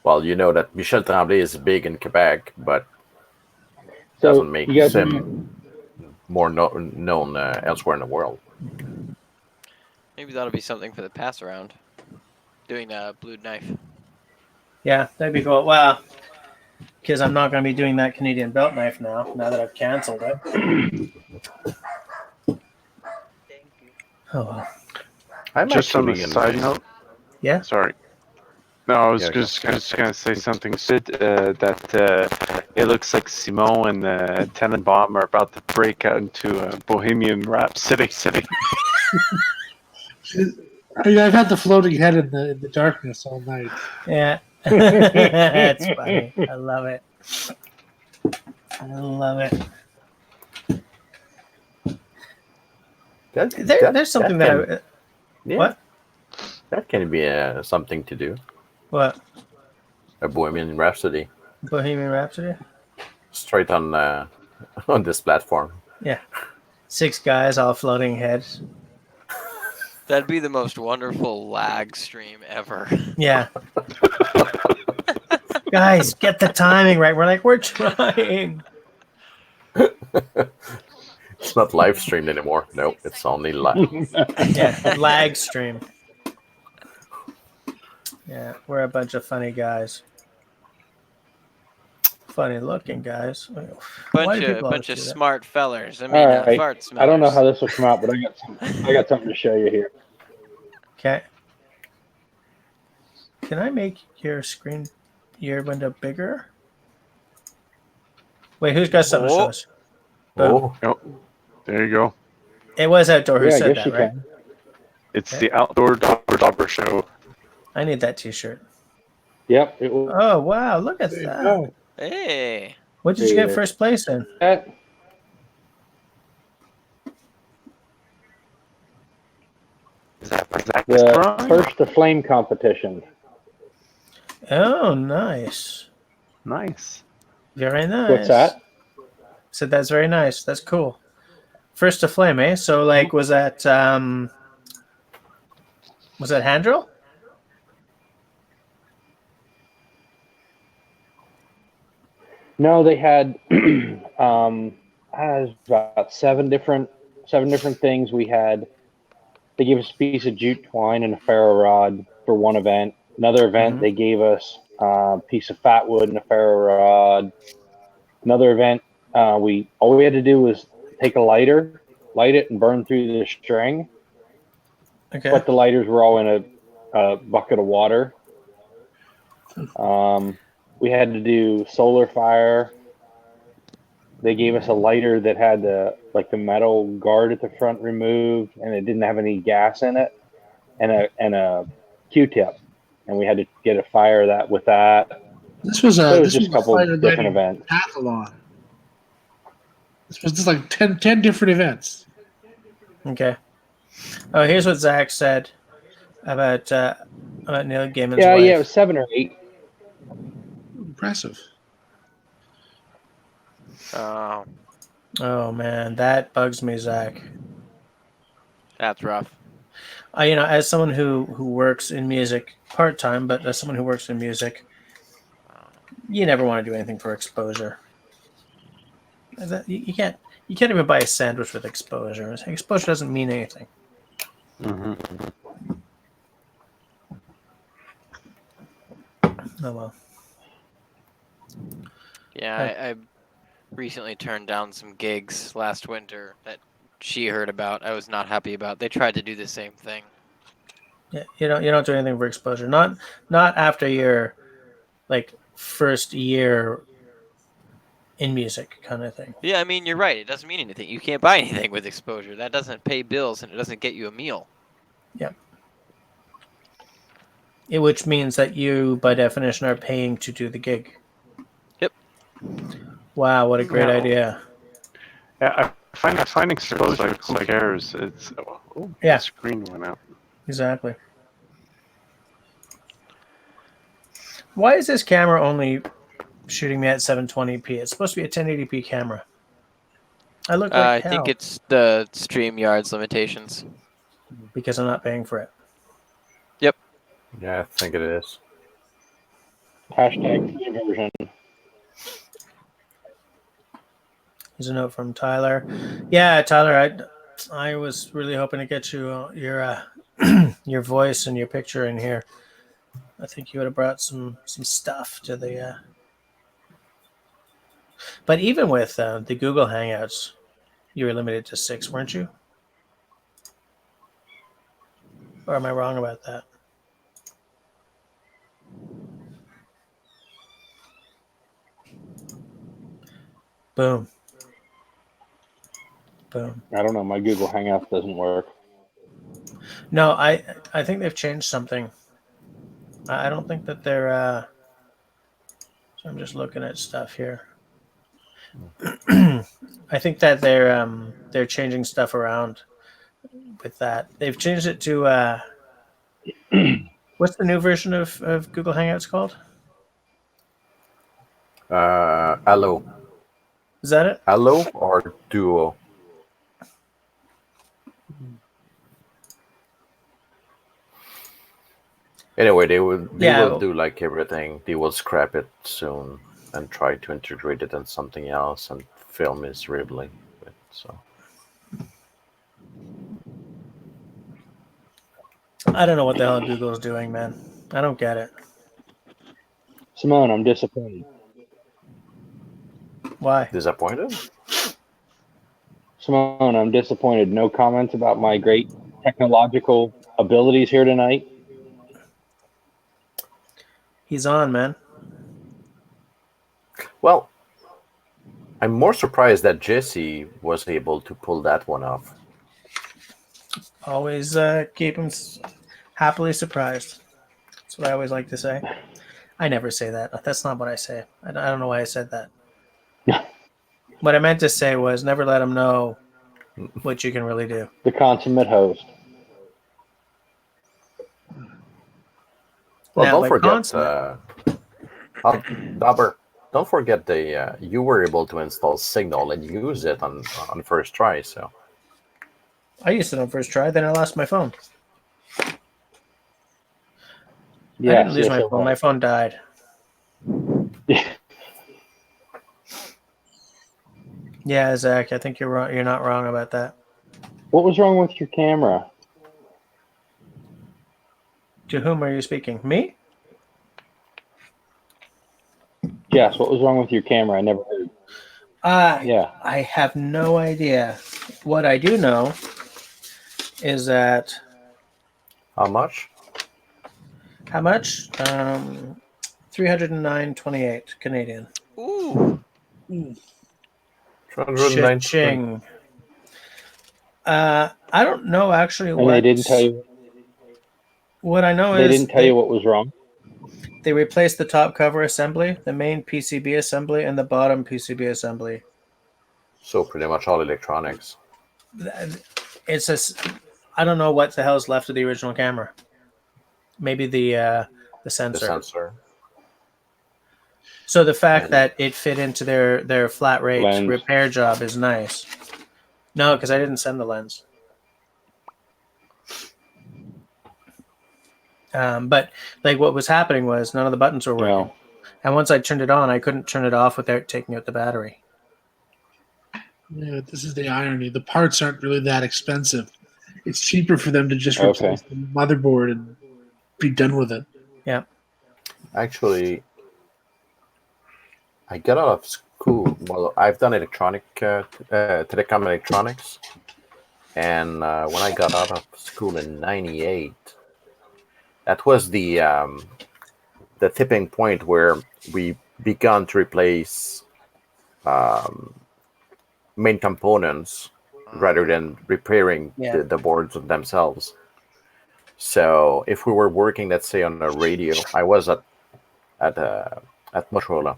Well, you know that Michel Tremblay is big in Quebec, but So doesn't make you guys him more known elsewhere in the world. Maybe that'll be something for the pass around. Doing a blued knife. Yeah, that'd be cool. Well, because I'm not gonna be doing that Canadian belt knife now. Now that I've canceled it. Oh well. I'm Just on a actually in side note. Yeah. Sorry. No, I was Yeah, just gonna say something, Sid. That it looks like Simon and Tenenbaum are about to break out into a Bohemian Rhapsody. I've had the floating head in the darkness all night. Yeah. That's funny. I love it. I love it. There's something that yeah, What? that can be something to do. What? A Bohemian Rhapsody, Bohemian Rhapsody? straight on on this platform. Yeah. 6 guys all floating heads. That'd be the most wonderful lag stream ever. Yeah. Guys, get the timing right. We're like, we're trying. It's not live streamed anymore. No, it's only live. Yeah, lag stream. Yeah, we're a bunch of funny guys. Funny looking guys. Why Bunch do of people always bunch of do that? smart fellers. I mean, All right. fart smellers. I don't know how this will come out, but I got something to show you here. Okay. Can I make your window bigger? Wait, who's got something to show us? Boom. Oh, There you go. It was outdoor. Who Yeah, I said guess that, you right? can. It's the Outdoor Dobber Show. I need that T-shirt. Yep. It will. Oh wow! Look at There you that. go. Hey. What did you get Yeah. first place in? Is that Zach The drawing? first to flame competition. Oh, nice. Nice. Very nice. What's that? So that's very nice. That's cool. First to flame, eh? So like, was that Handrill? No, they had about seven different things. We had they gave us a piece of jute twine and a ferro rod for one event. Another event, Mhm. they gave us a piece of fat wood and a ferro rod. Another event, all we had to do was take a lighter, light it, and burn through the string. Okay. But the lighters were all in a bucket of water. We had to do solar fire. They gave us a lighter that had the metal guard at the front removed, and it didn't have any gas in it, and a Q-tip, and we had to get a fire with that. This was So a it was just a couple fire different diving events. Pathalon. This was just like 10 different events. Okay. Oh, here's what Zach said about Neil Gaiman's Yeah, wife. it was 7 or 8. Impressive. Oh, Oh man, that bugs me, Zach. that's rough. As someone who works in music part time, but as someone who works in music, you never want to do anything for exposure. You can't even buy a sandwich with exposure. Exposure doesn't mean anything. Mm-hmm. Oh well. Yeah, I recently turned down some gigs last winter that she heard about. I was not happy about. They tried to do the same thing. Yeah, you don't do anything for exposure. Not after your first year in music kind of thing. Yeah, I mean, you're right. It doesn't mean anything. You can't buy anything with exposure. That doesn't pay bills and it doesn't get you a meal. Which means that you, by definition, are paying to do the gig. Yep. Wow, what a great Yeah. idea! Yeah, I find exposure like errors. It's Yeah. the screen went out. Exactly. Why is this camera only shooting me at 720p? It's supposed to be a 1080p camera. I look like I hell think it's the StreamYard's limitations. because I'm not paying for it. Yep. Yeah, I think it is. Hashtag free version. Here's a note from Tyler. Yeah, Tyler, I was really hoping to get you your your voice and your picture in here. I think you would have brought some stuff to the. But even with the Google Hangouts, you were limited to 6, weren't you? Or am I wrong about that? Boom. Boom. I don't know. My Google Hangouts doesn't work. No, I think they've changed something. I don't think that they're. So I'm just looking at stuff here. I think that they're changing stuff around with that. They've changed it to what's the new version of Google Hangouts called? Allo. Is that it? Allo or Duo? Anyway, they will do like everything. They will scrap it soon and try to integrate it in something else and fail miserably. So I don't know what the hell Google's doing, man. I don't get it. Simone, I'm disappointed. Why? disappointed? Simone, I'm disappointed. No comments about my great technological abilities here tonight. He's on, man. Well, I'm more surprised that Jesse was able to pull that one off. Always keep him happily surprised. That's what I always like to say. I never say that. That's not what I say. I don't know why I said that. What I meant to say was never let him know what you can really do. The consummate host. Well, Now, don't by forget, consummate- Dobber, don't forget you were able to install Signal and use it on first try. So I used it on first try, then I lost my phone. I didn't lose my phone. My phone died. Yeah, Zach, I think you're wrong. You're not wrong about that. What was wrong with your camera? To whom are you speaking? Me? Yes, what was wrong with your camera? I never heard. Yeah. I have no idea. What I do know is that how much? how much? 309.28 Canadian. Ooh. 209. Cha-ching. I don't know actually And what. they didn't tell you. What I know They is didn't tell you what was wrong. They replaced the top cover assembly, the main PCB assembly, and the bottom PCB assembly. So pretty much all electronics. It's I don't know what the hell's left of the original camera. Maybe the sensor. The sensor. So the fact that it fit into their flat rate lens. repair job is nice. No, because I didn't send the lens. But like what was happening was none of the buttons were working. No. And once I turned it on, I couldn't turn it off without taking out the battery. Yeah, this is the irony. The parts aren't really that expensive. It's cheaper for them to just replace the motherboard and be done with it. Yeah. Actually, I got out of school. Well, I've done telecom electronics. And when I got out of school in '98, that was the tipping point where we began to replace main components rather than repairing the boards themselves. So if we were working, let's say, on a radio, I was at Motorola,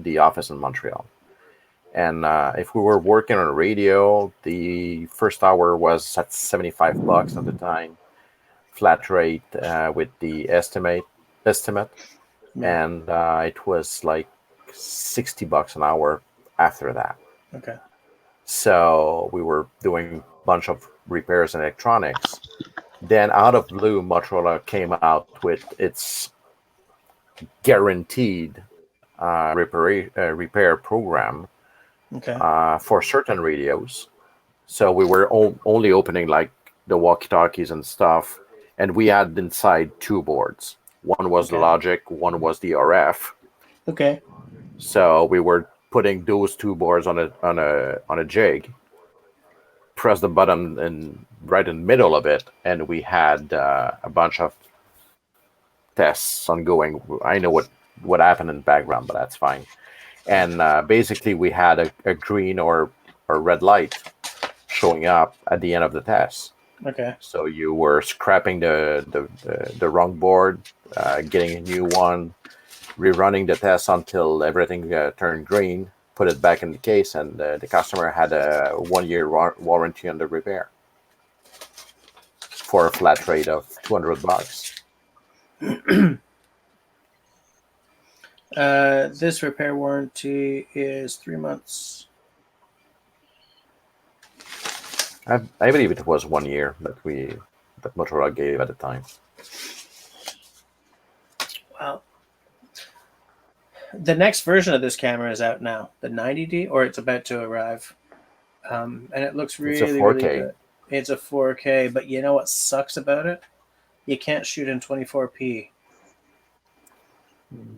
the office in Montreal, and if we were working on a radio, the first hour was at $75 at the time, flat rate with the estimate, Yeah. and it was like $60 an hour after that. Okay. So we were doing a bunch of repairs and electronics. Then out of blue, Motorola came out with its guaranteed repair program Okay. for certain radios. So we were only opening like the walkie-talkies and stuff, and we had inside two boards. One was the Okay. logic, one was the RF. Okay. So we were putting those two boards on a jig, press the button and right in the middle of it, and we had a bunch of tests ongoing. I know what happened in the background, but that's fine. And basically, we had a green or red light showing up at the end of the test. Okay. So you were scrapping the wrong board, getting a new one, rerunning the test until everything turned green, put it back in the case, and the customer had a 1-year warranty on the repair for a flat rate of $200. This repair warranty is 3 months. I believe it was 1 year that Motorola gave at the time. Wow. The next version of this camera is out now, the 90D, or it's about to arrive. And it looks really, It's a 4K. really good. It's a 4K, but you know what sucks about it? You can't shoot in 24p.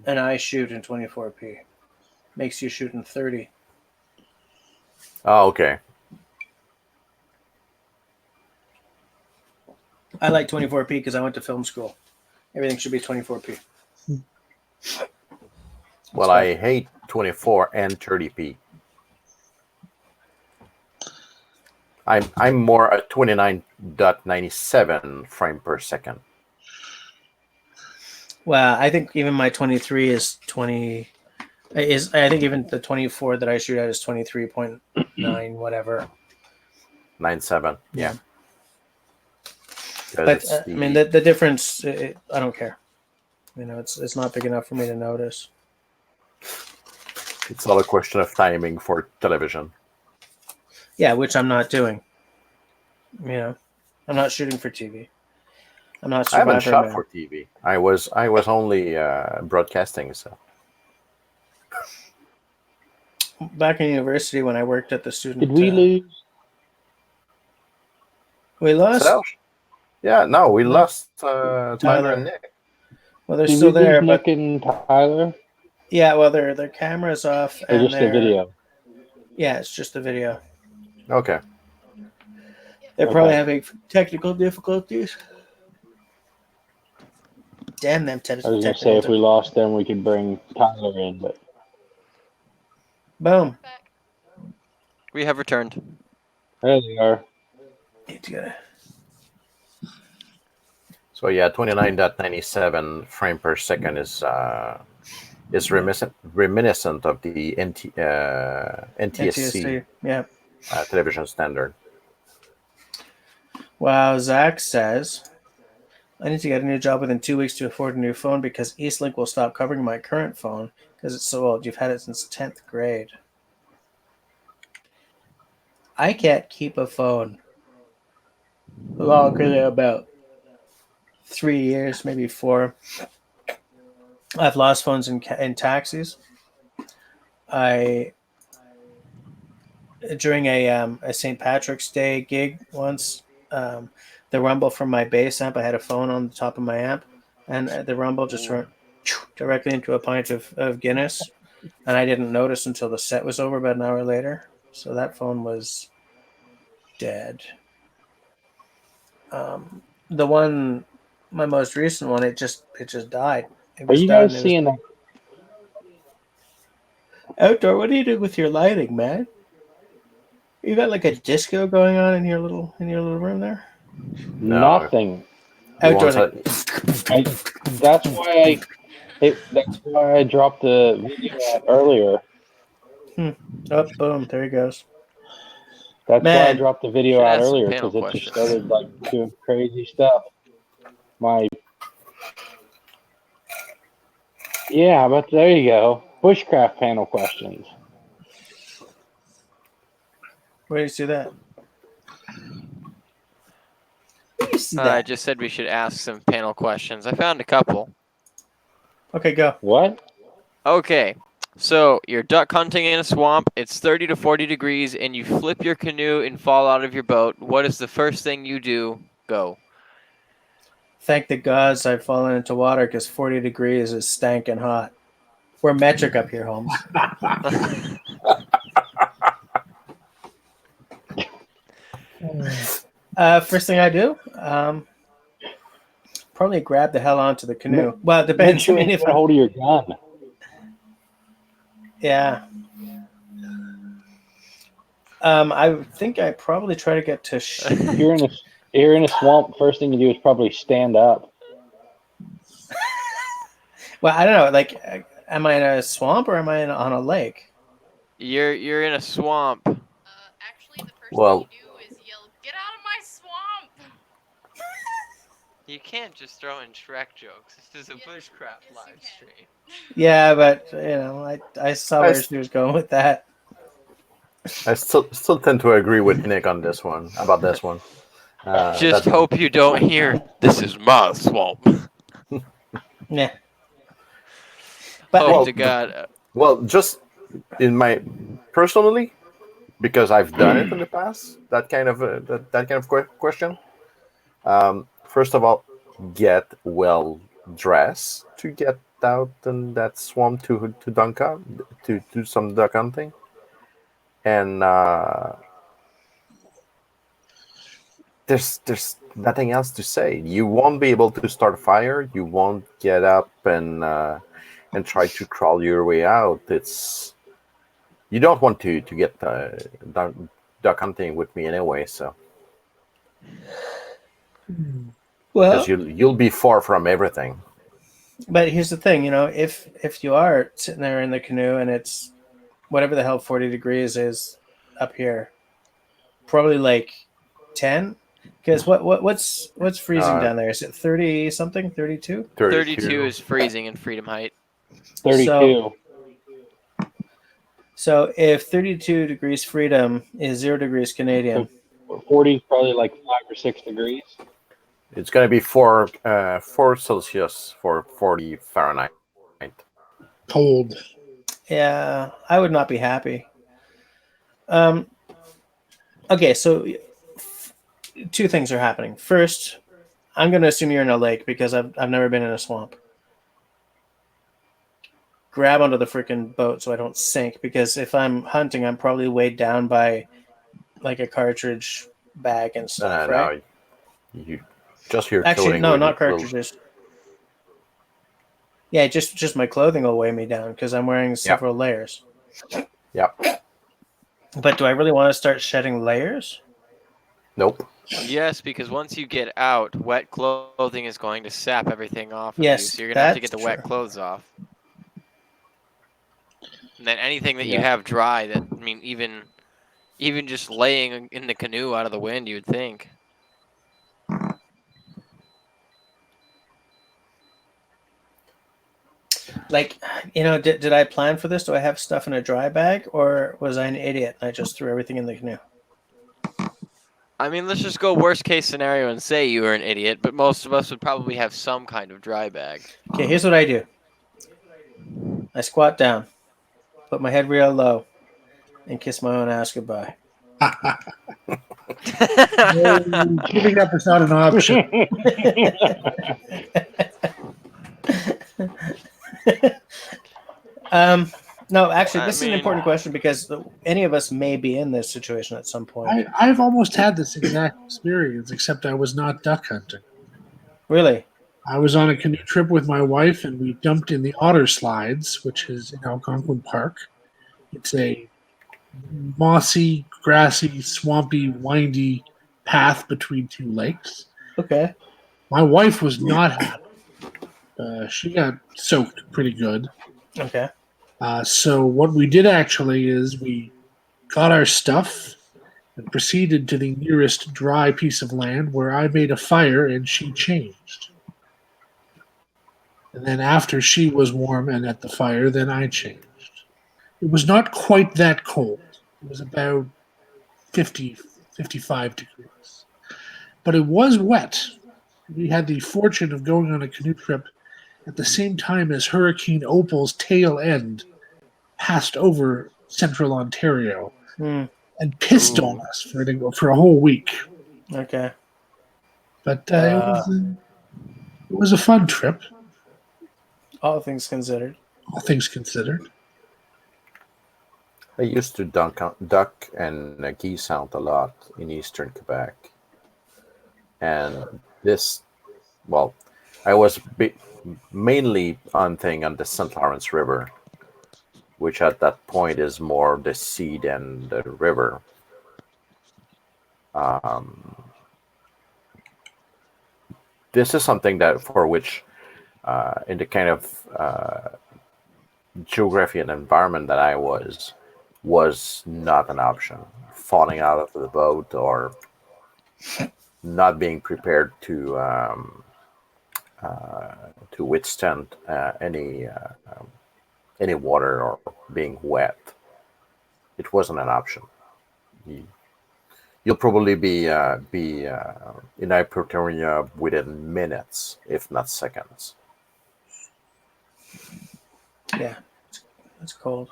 And I shoot in 24p. Makes you shoot in 30. Oh, okay. I like 24p because I went to film school. Everything should be 24p. Well, I hate 24 and 30p. I'm more at 29.97 frame per second. Well, I think even my 23 is 20. I think even the 24 that I shoot at is 23.9 whatever. 97. Yeah. But I mean the difference. I don't care. You know, it's not big enough for me to notice. It's all a question of timing for television. Yeah, which I'm not doing. You know, I'm not shooting for TV. I'm not. I haven't shot Man. for TV. I was only broadcasting. So back in university when I worked at the student. Did we lose? We lost. So, yeah, no, we lost Tyler and Nick. Well, they're Did still we lose there, Nick but and Tyler? yeah, well, their cameras off Or and just the video? Yeah, it's just the video. Okay. They're probably having technical difficulties. Damn them! I was going to say, if we lost them, we could bring Tyler in, but... Boom. We have returned. There they are. So yeah, 29.97 frame per second is reminiscent of the NTSC yeah. television standard. Wow, Zach says, I need to get a new job within 2 weeks to afford a new phone because Eastlink will stop covering my current phone because it's so old. You've had it since 10th grade. I can't keep a phone longer than about 3 years, maybe 4. I've lost phones in taxis. During a St. Patrick's Day gig once, the rumble from my bass amp, I had a phone on the top of my amp, and the rumble just went directly into a pint of Guinness, and I didn't notice until the set was over about an hour later. So that phone was dead. The one, my most recent one, it just died. Are you guys seeing that? Outdoor, what are you doing with your lighting, man? You got like a disco going on in your little room there? No. Nothing. You Outdoor. want Like, That's why I dropped the video out earlier. oh, boom! There he goes. That's why I Man. dropped the video Should out ask some earlier panel because it just questions. started like doing crazy stuff. Yeah, but there you go. Bushcraft panel questions. Where do you see that? Where do you see I that? just said we should ask some panel questions. I found a couple. Okay, go. What? Okay, so you're duck hunting in a swamp. It's 30 to 40 degrees, and you flip your canoe and fall out of your boat. What is the first thing you do? Go. Thank the gods I've fallen into water because 40 degrees is stankin' hot. We're metric up here, Holmes. First thing I do, probably grab the hell onto the canoe. Well, it Make depends. sure I mean, you if get a hold of your gun. yeah. I think I probably try to get to. If you're in a swamp, first thing you do is probably stand up. Well, I don't know. Like, am I in a swamp or am I on a lake? You're in a swamp. Actually, the first Well- thing you do is yell, "Get out of my swamp!" You can't just throw in Shrek jokes. This is a Yes, Bushcraft yes, you live can. stream. Yeah, but I saw where she was going with that. I still tend to agree with Nick on this one. About this one. Just that- hope you don't hear, "This is my swamp." Yeah. But Hope Well, to God. Well, just in my personally, because I've done it in the past. That kind of question. First of all, get well dressed to get out in that swamp to dunk out, to do some duck hunting, and there's nothing else to say. You won't be able to start a fire. You won't get up and try to crawl your way out. You don't want to get duck hunting with me anyway. So well, because you'll be far from everything. but here's the thing, if you are sitting there in the canoe and it's whatever the hell 40 degrees is up here, probably like 10. Because what's freezing down there? Is it 30 something? 32? 32 is freezing in Freedom Height. 32. So if 32 degrees freedom is 0 degrees Canadian, 40 is probably like 5 or 6 degrees. It's going to be 4 Celsius for 40 Fahrenheit. Cold. yeah, I would not be happy. Okay, so two things are happening. First, I'm going to assume you're in a lake because I've never been in a swamp. Grab onto the freaking boat so I don't sink, because if I'm hunting, I'm probably weighed down by like a cartridge bag and stuff, right? No, you just your Actually, clothing no, will- not will- cartridges. Yeah, just my clothing will weigh me down because I'm wearing several layers. Yep. But do I really want to start shedding layers? Nope. Yes, because once you get out, wet clothing is going to sap everything off of Yes, you. So you're going to have to get that's the wet true. clothes off. And then anything that you Yeah. have dry, even just laying in the canoe out of the wind, you would think. Like, did I plan for this? Do I have stuff in a dry bag, or was I an idiot and I just threw everything in the canoe? I mean, let's just go worst case scenario and say you were an idiot, but most of us would probably have some kind of dry bag. Okay, here's what I do. I squat down, put my head real low, and kiss my own ass goodbye. Giving up is not an option. No, actually, this is an mean- important question because any of us may be in this situation at some point. I've almost had this exact experience, except I was not duck hunting. Really? I was on a canoe trip with my wife, and we jumped in the Otter Slides, which is in Algonquin Park. It's a mossy, grassy, swampy, windy path between two lakes. Okay. My wife was not happy. She got soaked pretty good. Okay. So what we did actually is we got our stuff and proceeded to the nearest dry piece of land where I made a fire and she changed. And then after she was warm and at the fire, then I changed. It was not quite that cold. It was about 50, 55 degrees. But it was wet. We had the fortune of going on a canoe trip at the same time as Hurricane Opal's tail end passed over central Ontario Hmm. and pissed on Ooh. us for a whole week. Okay. But it was a fun trip, All things considered. all things considered. I used to duck and geese hunt a lot in eastern Quebec, and well, I was mainly hunting on the St. Lawrence River, which at that point is more the sea than the river. Um, this is something that for which, in the kind of geography and environment that I was not an option. Falling out of the boat or not being prepared to withstand any water or being wet. It wasn't an option. You'll probably be in hypothermia within minutes, if not seconds. Yeah. It's cold.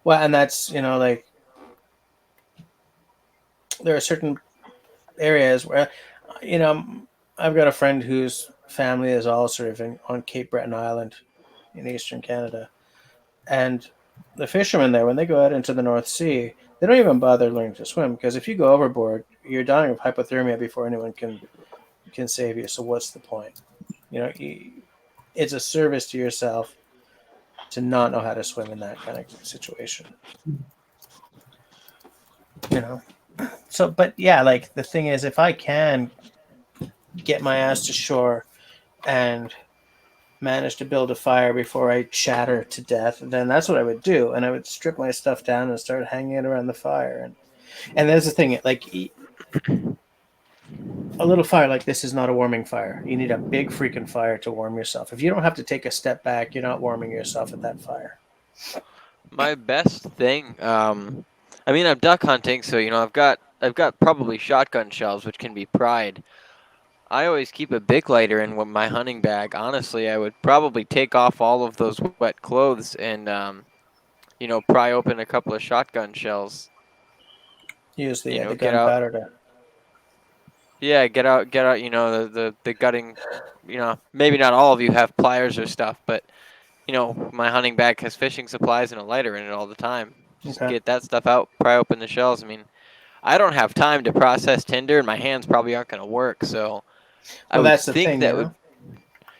Well, and that's, like there are certain areas where, I've got a friend whose family is all surfing on Cape Breton Island in eastern Canada. And the fishermen there, when they go out into the North Sea, they don't even bother learning to swim because if you go overboard, you're dying of hypothermia before anyone can save you. So what's the point? It's a service to yourself to not know how to swim in that kind of situation. So, but yeah, like the thing is, if I can get my ass to shore and manage to build a fire before I shatter to death, then that's what I would do. And I would strip my stuff down and start hanging it around the fire. And there's the thing, like a little fire like this is not a warming fire. You need a big freaking fire to warm yourself. If you don't have to take a step back, you're not warming yourself at that fire. My best thing, I mean, I'm duck hunting, so I've got probably shotgun shells, which can be pried. I always keep a Bic lighter in my hunting bag. Honestly, I would probably take off all of those wet clothes and pry open a couple of shotgun shells. Use the Get out. gunpowder to. Yeah, get out. The gutting. Maybe not all of you have pliers or stuff, but my hunting bag has fishing supplies and a lighter in it all the time. Just Okay. get that stuff out, pry open the shells. I mean, I don't have time to process tinder, and my hands probably aren't going to work. So, I Well, would that's the think thing, that would.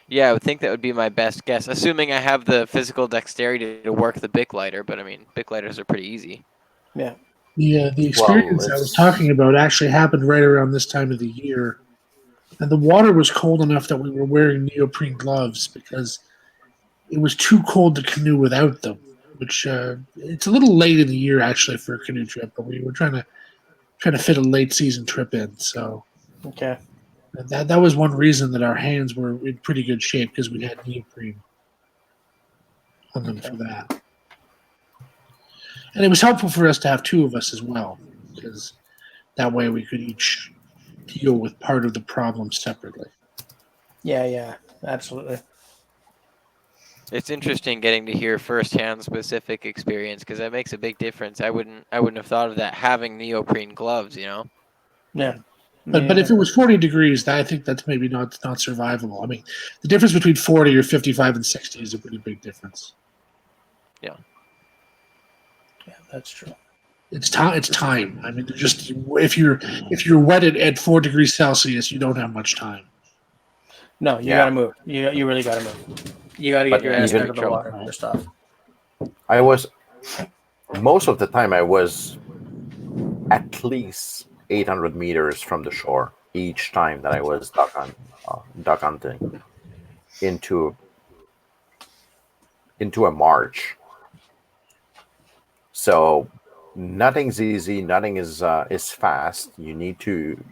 Yeah, I would think that would be my best guess, assuming I have the physical dexterity to work the Bic lighter. But I mean, Bic lighters are pretty easy. Yeah. The experience I was talking about actually happened right around this time of the year. And the water was cold enough that we were wearing neoprene gloves because it was too cold to canoe without them, which it's a little late in the year actually for a canoe trip, but we were trying to fit a late season trip in. So Okay. that was one reason that our hands were in pretty good shape because we had neoprene on them for that. And it was helpful for us to have two of us as well, because that way we could each deal with part of the problem separately. Yeah, absolutely. It's interesting getting to hear firsthand specific experience because that makes a big difference. I wouldn't have thought of that having neoprene gloves. Yeah. But if it was 40 degrees, I think that's maybe not survivable. I mean, the difference between 40 or 55 and 60 is a pretty big difference. Yeah, that's true. It's time. I mean, just if you're wet at 4 degrees Celsius, you don't have much time. No, you gotta move. You really gotta move. You gotta get your ass out of the water first off. I was most of the time I was at least 800 meters from the shore. each time that I was duck hunting into a march. So nothing's easy. Nothing is fast. You need to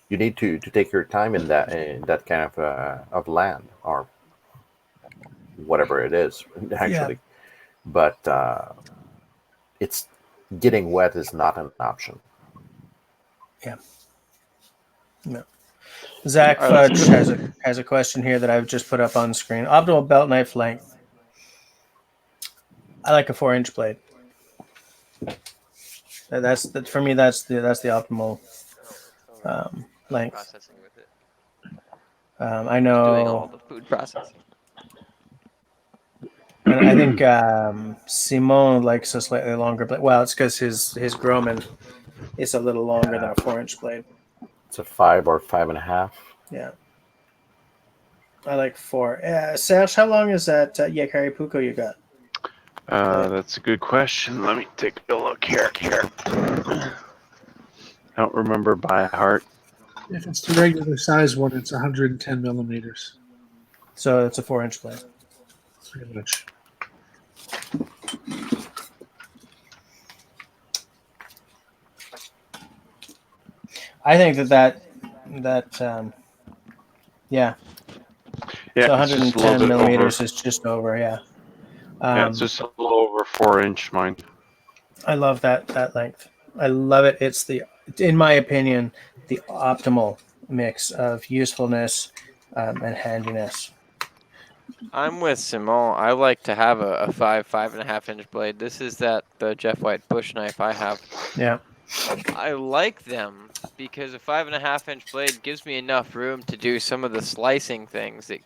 take your time in that kind of land or whatever it is actually. But it's getting wet is not an option. Yeah. No. Zach All right, let's Fudge has a question here that I've just put up on screen. Optimal belt knife length. I like a 4-inch blade. That's for me. That's the optimal length. processing with it. I Doing all know. the food processing. And I think Simon likes a slightly longer blade. Well, it's because his Groman is a little longer than a 4-inch blade. It's a 5 or 5.5. Yeah. I like 4. Serge, how long is that Yakari Puko you got? That's a good question. Let me take a look here. I don't remember by heart. If it's the regular size one, it's 110 millimeters. So it's a 4-inch blade. Pretty much. I think that yeah. Yeah, So it's just a 110 little bit millimeters over. is just over, yeah. Yeah, it's just a little over 4-inch mine. I love that length. I love it. It's in my opinion, the optimal mix of usefulness and handiness. I'm with Simon. I like to have a 5.5-inch blade. This is the Jeff White bush knife I have. Yeah. I like them because a 5.5-inch blade gives me enough room to do some of the slicing things that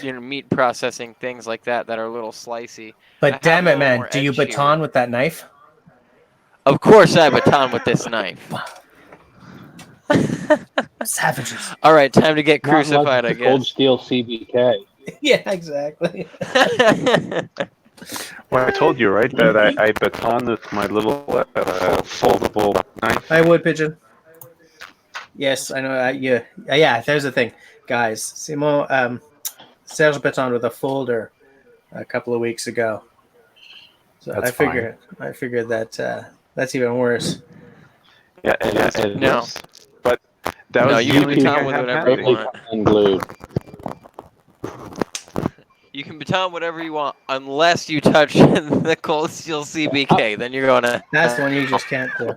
meat processing things like that are a little slicey. But I damn have it, a little man, more do you edge here. baton with that knife? Of course, I baton with this knife. Savages. All right, time to get Not unless crucified, I it's a Cold guess. Steel CBK. Yeah, exactly. Well, I told you, right, that I baton with my little foldable knife. Hi, Wood Pigeon. Yes, I know. Yeah, there's the thing. Guys, Simon Serge baton with a folder a couple of weeks ago. So That's I figured that that's even worse. Yeah, it No. is. But that No, was you the can only thing baton I with had whatever you handy. want. Unglued. You can baton whatever you want unless you touch the Cold Steel CBK. Then you're going to. That's the one you just can't do.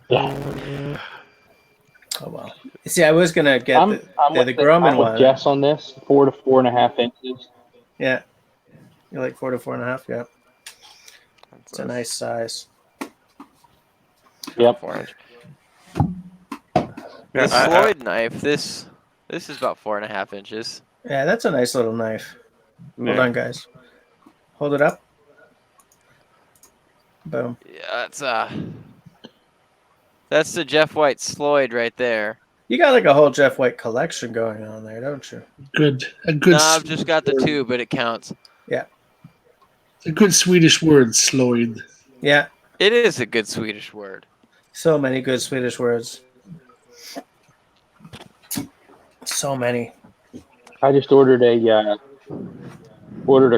Yeah. Oh well. See, I was gonna get I'm the with Grumman one. Jess on this. 4 to 4.5 inches. Yeah, you like 4 to 4.5. Yeah, it's a nice size. Yep. 4-inch. Yeah, The Sloyd knife. This is about 4.5 inches. Yeah, that's a nice little knife. Hold on, guys. Hold it up. Boom. Yeah, that's the Jeff White Sloyd right there. You got like a whole Jeff White collection going on there, don't you? A good. No, I've just got the word. 2, but it counts. Yeah. A good Swedish word, Sloyd. Yeah. It is a good Swedish word. So many good Swedish words. So many. I just ordered a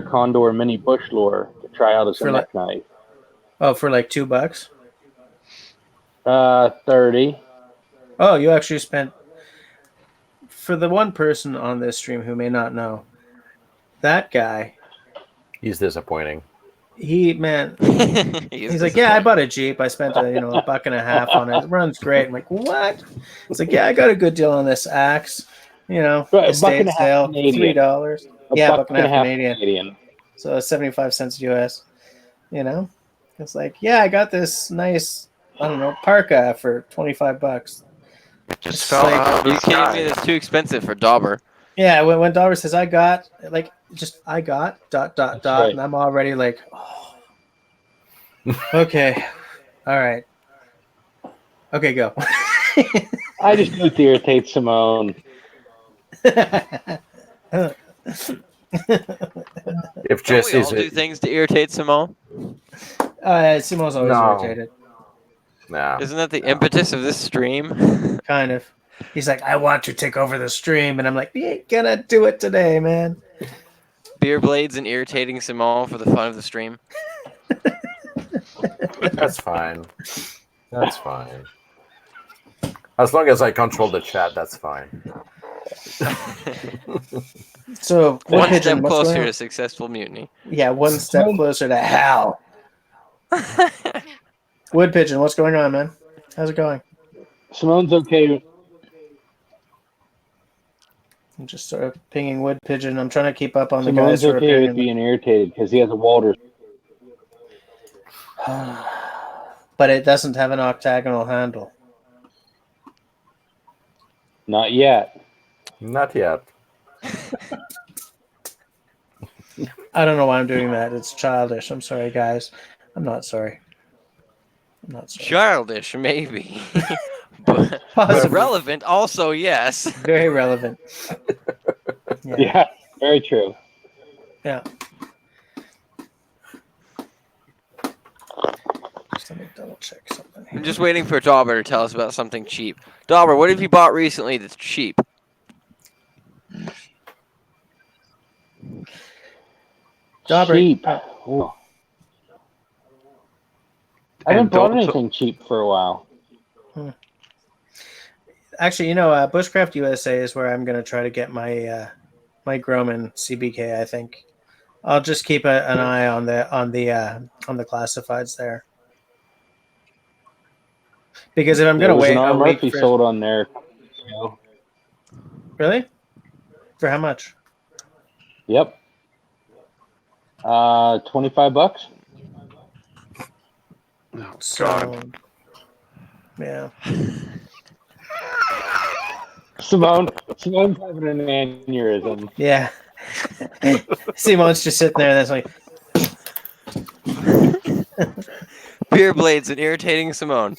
Condor Mini Bush Lure to try out as a neck knife. Oh, for like $2? 30. Oh, you actually spent. For the one person on this stream who may not know, that guy. He's disappointing. He's like, yeah, I bought a Jeep. I spent $1.50 on it. It runs great. I'm like, what? It's like, yeah, I got a good deal on this axe. Estate sale, $3. Yeah, $1.50 Canadian. So 75 cents US. It's like, yeah, I got this nice, I don't know, parka for $25. Just fell out of the Are you kidding sky. me? That's too expensive for Dauber. Yeah, when Dauber says I got Right. and I'm already like, oh. Okay, all right, okay, go. I just do it to irritate Simone. If Don't Jess we is all do things to irritate Simone? Simone's always irritated. Nah. Isn't that the impetus of this stream? Kind of. He's like, I want to take over the stream, and I'm like, you ain't gonna do it today, man. Beer blades and irritating Simone for the fun of the stream. That's fine. That's fine. As long as I control the chat, that's fine. So, Wood One Pigeon, step what's closer going to on? successful mutiny. Yeah, one step closer to hell. Wood Pigeon, what's going on, man? How's it going? Simone's okay. I'm just sort of pinging Wood Pigeon. I'm trying to keep up on the Simone's guys who are okay with pinging. being irritated because he has a Walter. But it doesn't have an octagonal handle. Not yet. Not yet. I don't know why I'm doing that. It's childish. I'm sorry, guys. I'm not sorry. I'm not sorry. Childish, maybe. but Possibly. relevant, also, yes. Very relevant. Yeah, very true. Yeah. Just let me double check something here. I'm just waiting for Dauber to tell us about something cheap. Dauber, what have you bought recently that's cheap? Dauber, Cheap. Ooh. I haven't And bought don't- anything cheap for a while. Actually, Bushcraft USA is where I'm going to try to get my my Groman CBK. I think I'll just keep an eye on the classifieds there, because if I'm going There to was wait an R. a week Murphy for sold on there. So, really, for how much? yep. $25. Oh, So, God. yeah. Simone's having an aneurysm. Yeah. Simon's just sitting there. That's like, Beer blades and irritating Simone.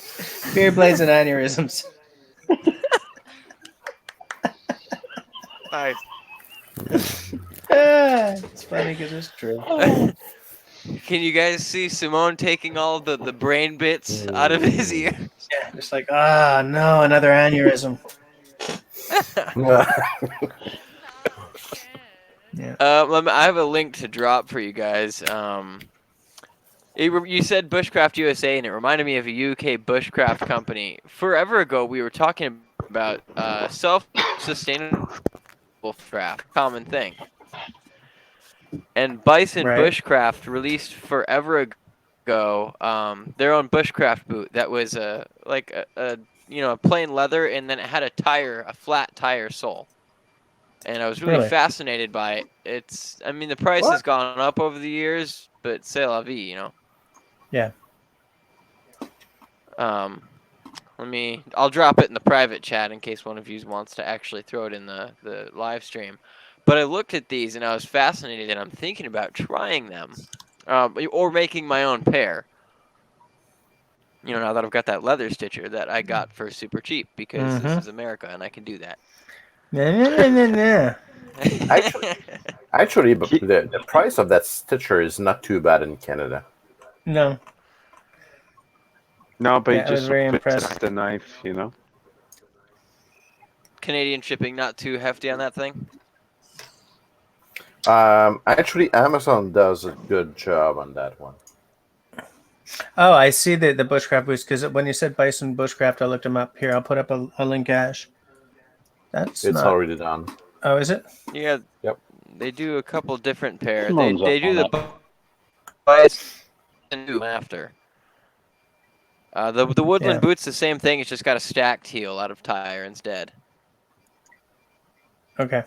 beer blades and aneurysms. Nice. It's funny because it's true. Can you guys see Simone taking all the brain bits out of his ear? Yeah, just like, no, another aneurysm. Yeah. I have a link to drop for you guys. You said Bushcraft USA, and it reminded me of a UK bushcraft company. Forever ago, we were talking about self-sustainable craft, common thing. And Bison Right. Bushcraft released forever ago their own bushcraft boot that was a plain leather, and then it had a flat tire sole. And I was really Really? fascinated by it. The price has gone up over the years, but c'est la vie, you know. Yeah. I'll drop it in the private chat in case one of you wants to actually throw it in the live stream. But I looked at these and I was fascinated, and I'm thinking about trying them, or making my own pair. You know, now that I've got that leather stitcher that I got for super cheap, because this is America and I can do that. Yeah. Actually, but the price of that stitcher is not too bad in Canada. No. No, but Yeah, I you was just very fix impressed. the knife, you know? Canadian shipping not too hefty on that thing. Actually, Amazon does a good job on that one. Oh, I see the bushcraft boots, because when you said Bison Bushcraft, I looked them up. Here, I'll put up a link, Ash. It's not... already done. Oh, is it? Yeah. Yep. They do a couple different pairs. Simone's They up do on the that. bias and do after. The woodland Yeah. boot's the same thing. It's just got a stacked heel out of tire instead. Okay.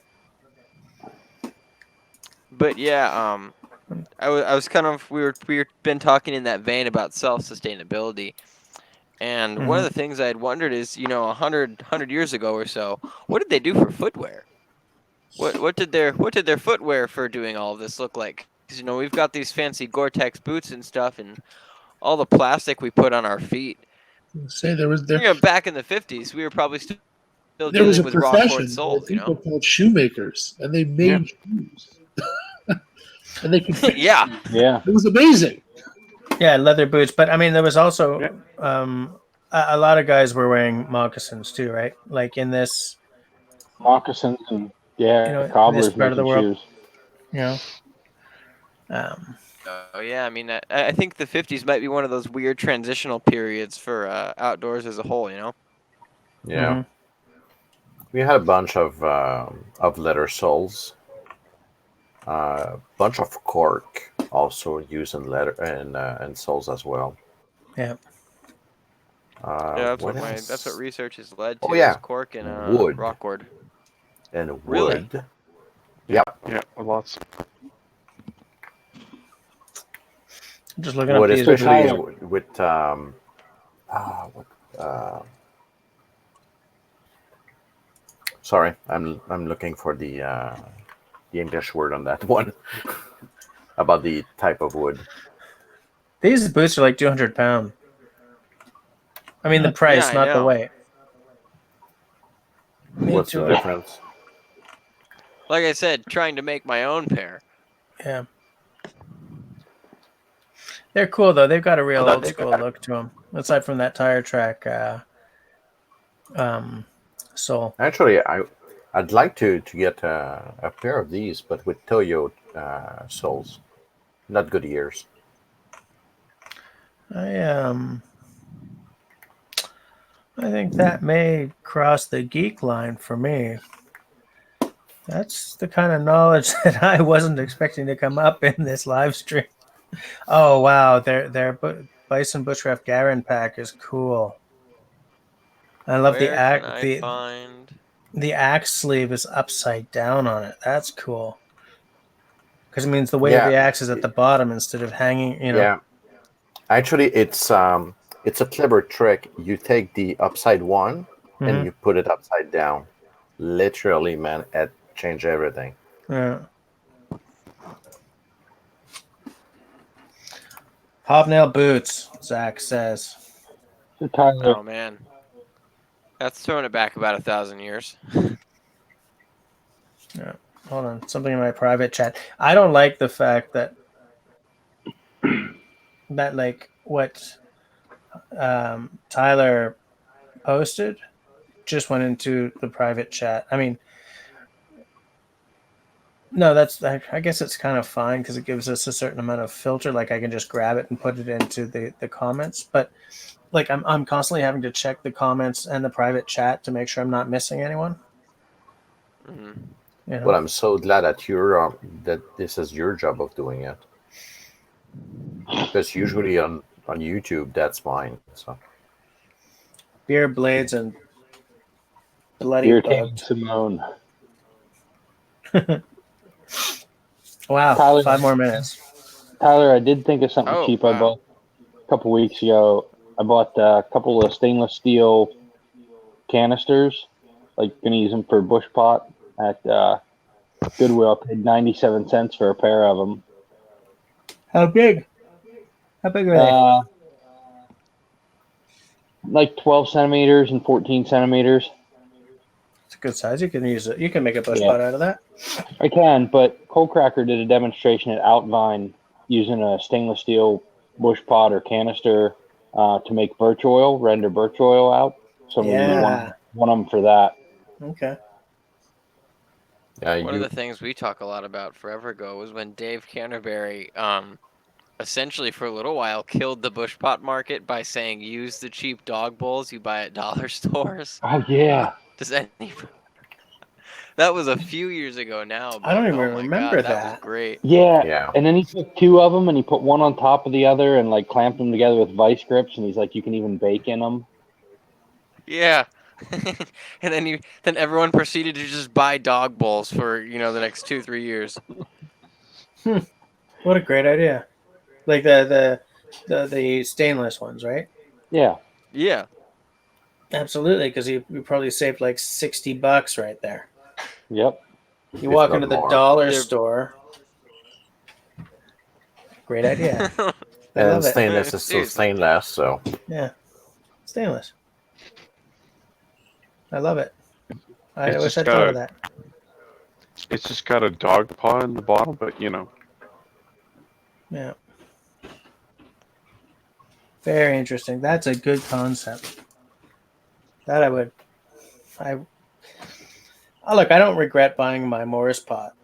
But yeah, I was kind of we've been talking in that vein about self-sustainability, and one of the things I had wondered is, 100 years ago or so, what did they do for footwear? What did their footwear for doing all of this look like? 'Cause, we've got these fancy Gore-Tex boots and stuff, and all the plastic we put on our feet. Say there was Back in the 50s, we were probably still there was dealing a with raw profession cord where soles, people called shoemakers, and they made shoes, and they could fix Yeah. shoes. Yeah. It was amazing. Yeah, leather boots. But I mean, there was also a lot of guys were wearing moccasins too, right? Like in this, Moccasins and in this cobblers part of the making world, shoes. you know. Um, Oh yeah, I mean, I think the '50s might be one of those weird transitional periods for outdoors as a whole. You know. Yeah. mhm. We had a bunch of leather soles, a bunch of cork also used in leather and soles as well. Yeah. Yeah, What that's what else? research has led Oh to is yeah, cork and wood rockwood. and Really? wood. Yeah, Yep, yeah, lots. Just looking up wood, these So especially Tyler, with what, uh, sorry, I'm looking for the English word on that one about the type of wood. These boots are like 200 pound. I mean the Yeah, price, I not the know. weight. Me What's the too. difference? Like I said, trying to make my own pair. Yeah. They're cool though. They've got a real old school look to them. Aside from that tire track um, sole. Actually, I'd like to get a pair of these, but with Toyo soles, not good ears. I I think that may cross the geek line for me. That's the kind of knowledge that I wasn't expecting to come up in this live stream. Oh wow, their Bison Bushcraft Garen pack is cool. I love Where can I find? the axe sleeve is upside down on it. That's cool because it means the weight of Yeah, the axe is at the bottom instead of hanging. You know. yeah. Actually, it's a clever trick. You take the upside one and Hmm. you put it upside down. Literally, man, it changed everything. Yeah. Hobnail boots, Zach says. so Tyler, Oh man, that's throwing it back about 1,000 years. Yeah. Hold on. Something in my private chat. I don't like the fact that like what Tyler posted just went into the private chat. I mean, no, I guess it's kind of fine because it gives us a certain amount of filter. Like I can just grab it and put it into the comments. But like I'm constantly having to check the comments and the private chat to make sure I'm not missing anyone. Hmm. You But know. I'm so glad that that this is your job of doing it. Because usually on YouTube, that's mine. So Beer blades and bloody irritating bugged. Simone. Wow, Tyler, 5 more minutes. Tyler, I did think of something Oh cheap I wow. bought a couple weeks ago. I bought a couple of stainless steel canisters, like gonna use them for bush pot at Goodwill. I paid 97 cents for a pair of them. How big? How big are they? Like 12 centimeters and 14 centimeters. It's a good size. You can use it. You can make a bush Yeah, pot out of that. I can, but Cold Cracker did a demonstration at Outvine using a stainless steel bush pot or canister to make birch oil, render birch oil out. So I'm going to use Yeah. one of them for that. Okay. yeah, One of you the things we talk a lot about forever ago was when Dave Canterbury, essentially for a little while, killed the bush pot market by saying use the cheap dog bowls you buy at dollar stores. Oh, yeah. Does any? That was a few years ago now, I don't but even oh my remember god, that was that. great. Yeah. yeah. And then he took two of them and he put one on top of the other and like clamped them together with vice grips. And he's like, you can even bake in them. Yeah. And then everyone proceeded to just buy dog bowls for, the next 2-3 years. What a great idea. Like the stainless ones, right? Yeah. Yeah. Absolutely, because you probably saved like $60 right there. Yep. You If walk not into the more. dollar They're store. Great idea. I And love it. stainless is still Seriously. stainless, so Yeah. Stainless. I love it. I It's wish just I'd got thought of a that. it's just got a dog paw in the bottom, but Yeah. Very interesting. That's a good concept. That I would. Oh, look, I don't regret buying my Morris pot.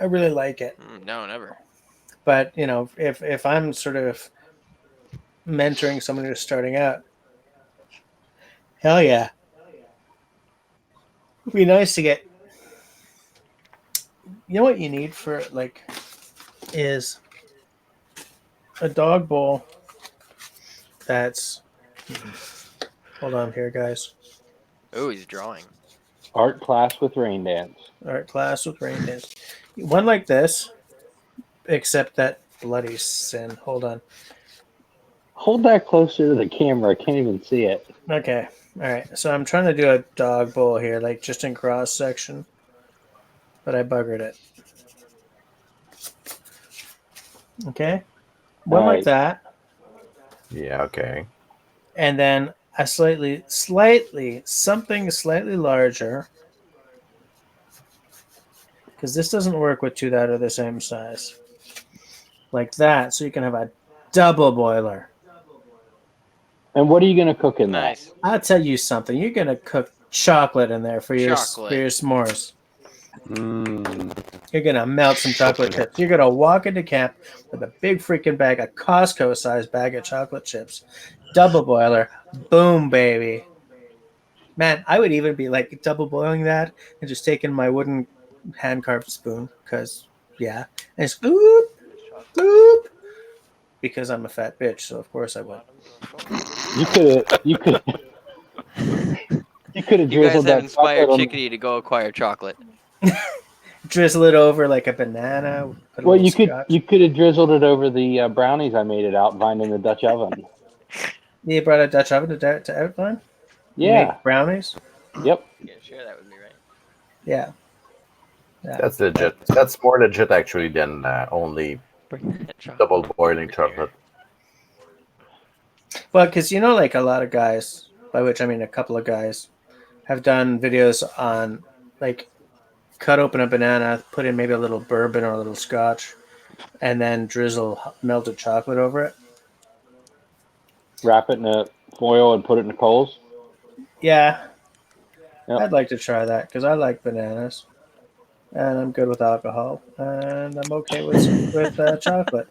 I really like it. No, never. But if I'm sort of mentoring someone who's starting out, hell yeah, it'd be nice to get. You know what you need for is a dog bowl. That's. Hold on here, guys. Oh, he's drawing. Art class with rain dance. All right, class with rain dance. One like this, except that bloody sin. Hold on. Hold that closer to the camera. I can't even see it. Okay. All right. So I'm trying to do a dog bowl here, like just in cross section, but I buggered it. Okay. One like Right. that, Yeah. Okay. and then a something slightly larger, because this doesn't work with two that are the same size, like that. So you can have a double boiler. And what are you going to cook in Nice. I'll tell you something. You're gonna cook chocolate in there for your Chocolate. s'mores. Mm. You're gonna melt some chocolate chips. You're gonna walk into camp with a big freaking bag, a Costco-sized bag of chocolate chips, double boiler, boom, baby. Man, I would even be like double boiling that and just taking my wooden hand carved spoon, because and scoop, scoop, because I'm a fat bitch, so of course I would. that? You could have You guys drizzled have that inspired chocolate on. Chickadee to go acquire chocolate. Drizzle it over like a banana. Put a Well, little scotch. you could have drizzled it over the brownies I made it outlined in the Dutch oven. You brought a Dutch oven to outline? You Yeah. make brownies? Yep. You can share that with me, right? Yeah. That's legit. That's more legit actually than only Bring that chocolate. double boiling chocolate. Well, because like a lot of guys, by which I mean a couple of guys, have done videos on like cut open a banana, put in maybe a little bourbon or a little scotch, and then drizzle melted chocolate over it. Wrap it in a foil and put it in the coals. Yeah, Yep. I'd like to try that because I like bananas, and I'm good with alcohol, and I'm okay with chocolate.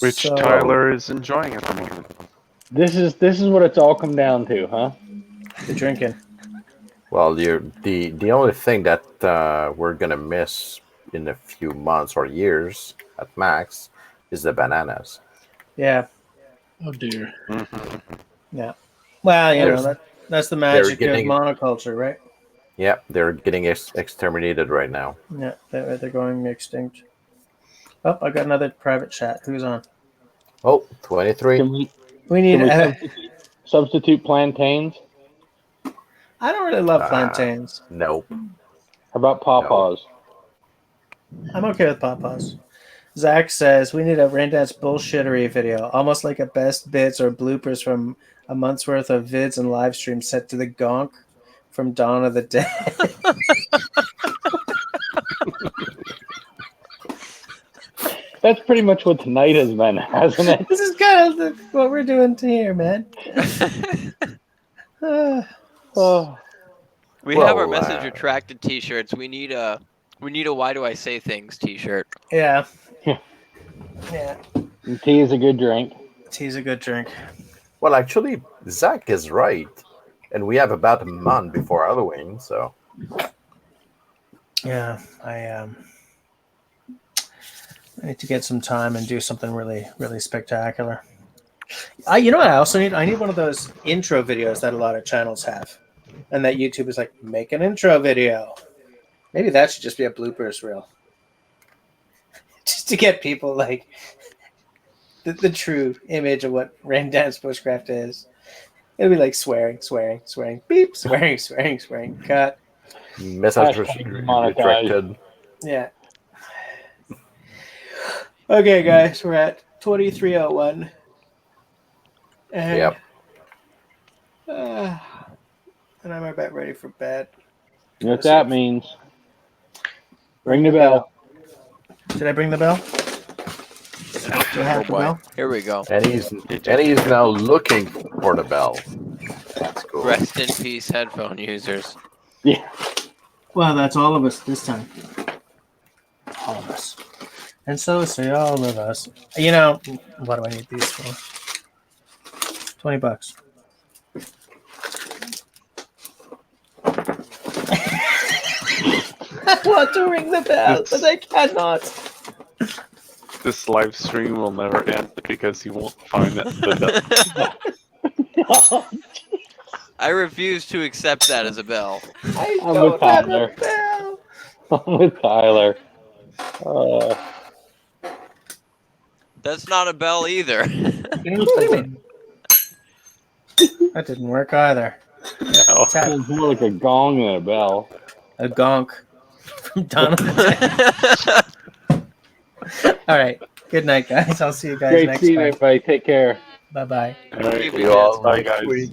Which So, Tyler is enjoying at the moment. This is what it's all come down to, huh? the drinking. Well, the only thing that we're gonna miss in a few months or years at max is the bananas. Yeah, Oh dear. Mm-hmm. yeah. Well, There's- that's the magic of getting- monoculture, right? Yeah, they're getting exterminated right now. Yeah, they're going extinct. Oh, I got another private chat. Who's on? Oh, 23. Can we We need. substitute plantains? I don't really love plantains. Nope. How about pawpaws? I'm okay with pawpaws. Zach says we need a Rain Dance bullshittery video, almost like a best bits or bloopers from a month's worth of vids and live streams set to the gonk from Dawn of the Dead. That's pretty much what tonight has been, hasn't it? This is kind of what we're doing here, man. Oh, We have our Well, message retracted T-shirts. We need a Why Do I Say Things T-shirt. Yeah. Yeah. Yeah. and tea is a good drink. Tea's a good drink. Well, actually, Zach is right, and we have about a month before Halloween, so Yeah, I need to get some time and do something really, really spectacular. You know what I also need? I need one of those intro videos that a lot of channels have, and that YouTube is like, make an intro video. Maybe that should just be a bloopers reel, just to get people like the true image of what Rain Dance Bushcraft is. It'll be like swearing, beep, swearing, cut. message monetized. retracted. Yeah. Okay, guys, we're at 23:01. And, Yep. and I'm about ready for bed. You know what that means? Ring the bell. Did I bring the bell? You have the boy. bell? Here we go. And he's now looking for the bell. That's cool. Rest in peace, headphone users. Yeah. Well, that's all of us this time. All of us. And so say all of us. You know, what do I need these for? $20. I want to ring the bell, but I cannot. This live stream will never end because you won't find it. I refuse to accept that as a bell. I I'm don't with have a Tyler. bell. I'm with Tyler. That's not a bell either. What do you mean? That didn't work either. No. Tap Sounds more like a gong than a bell. a gonk from Donald the Duck. All right. Good night, guys. I'll see you guys Great next seeing time. everybody. Take care. Bye bye. All right. Keep You all Bye, next guys. week.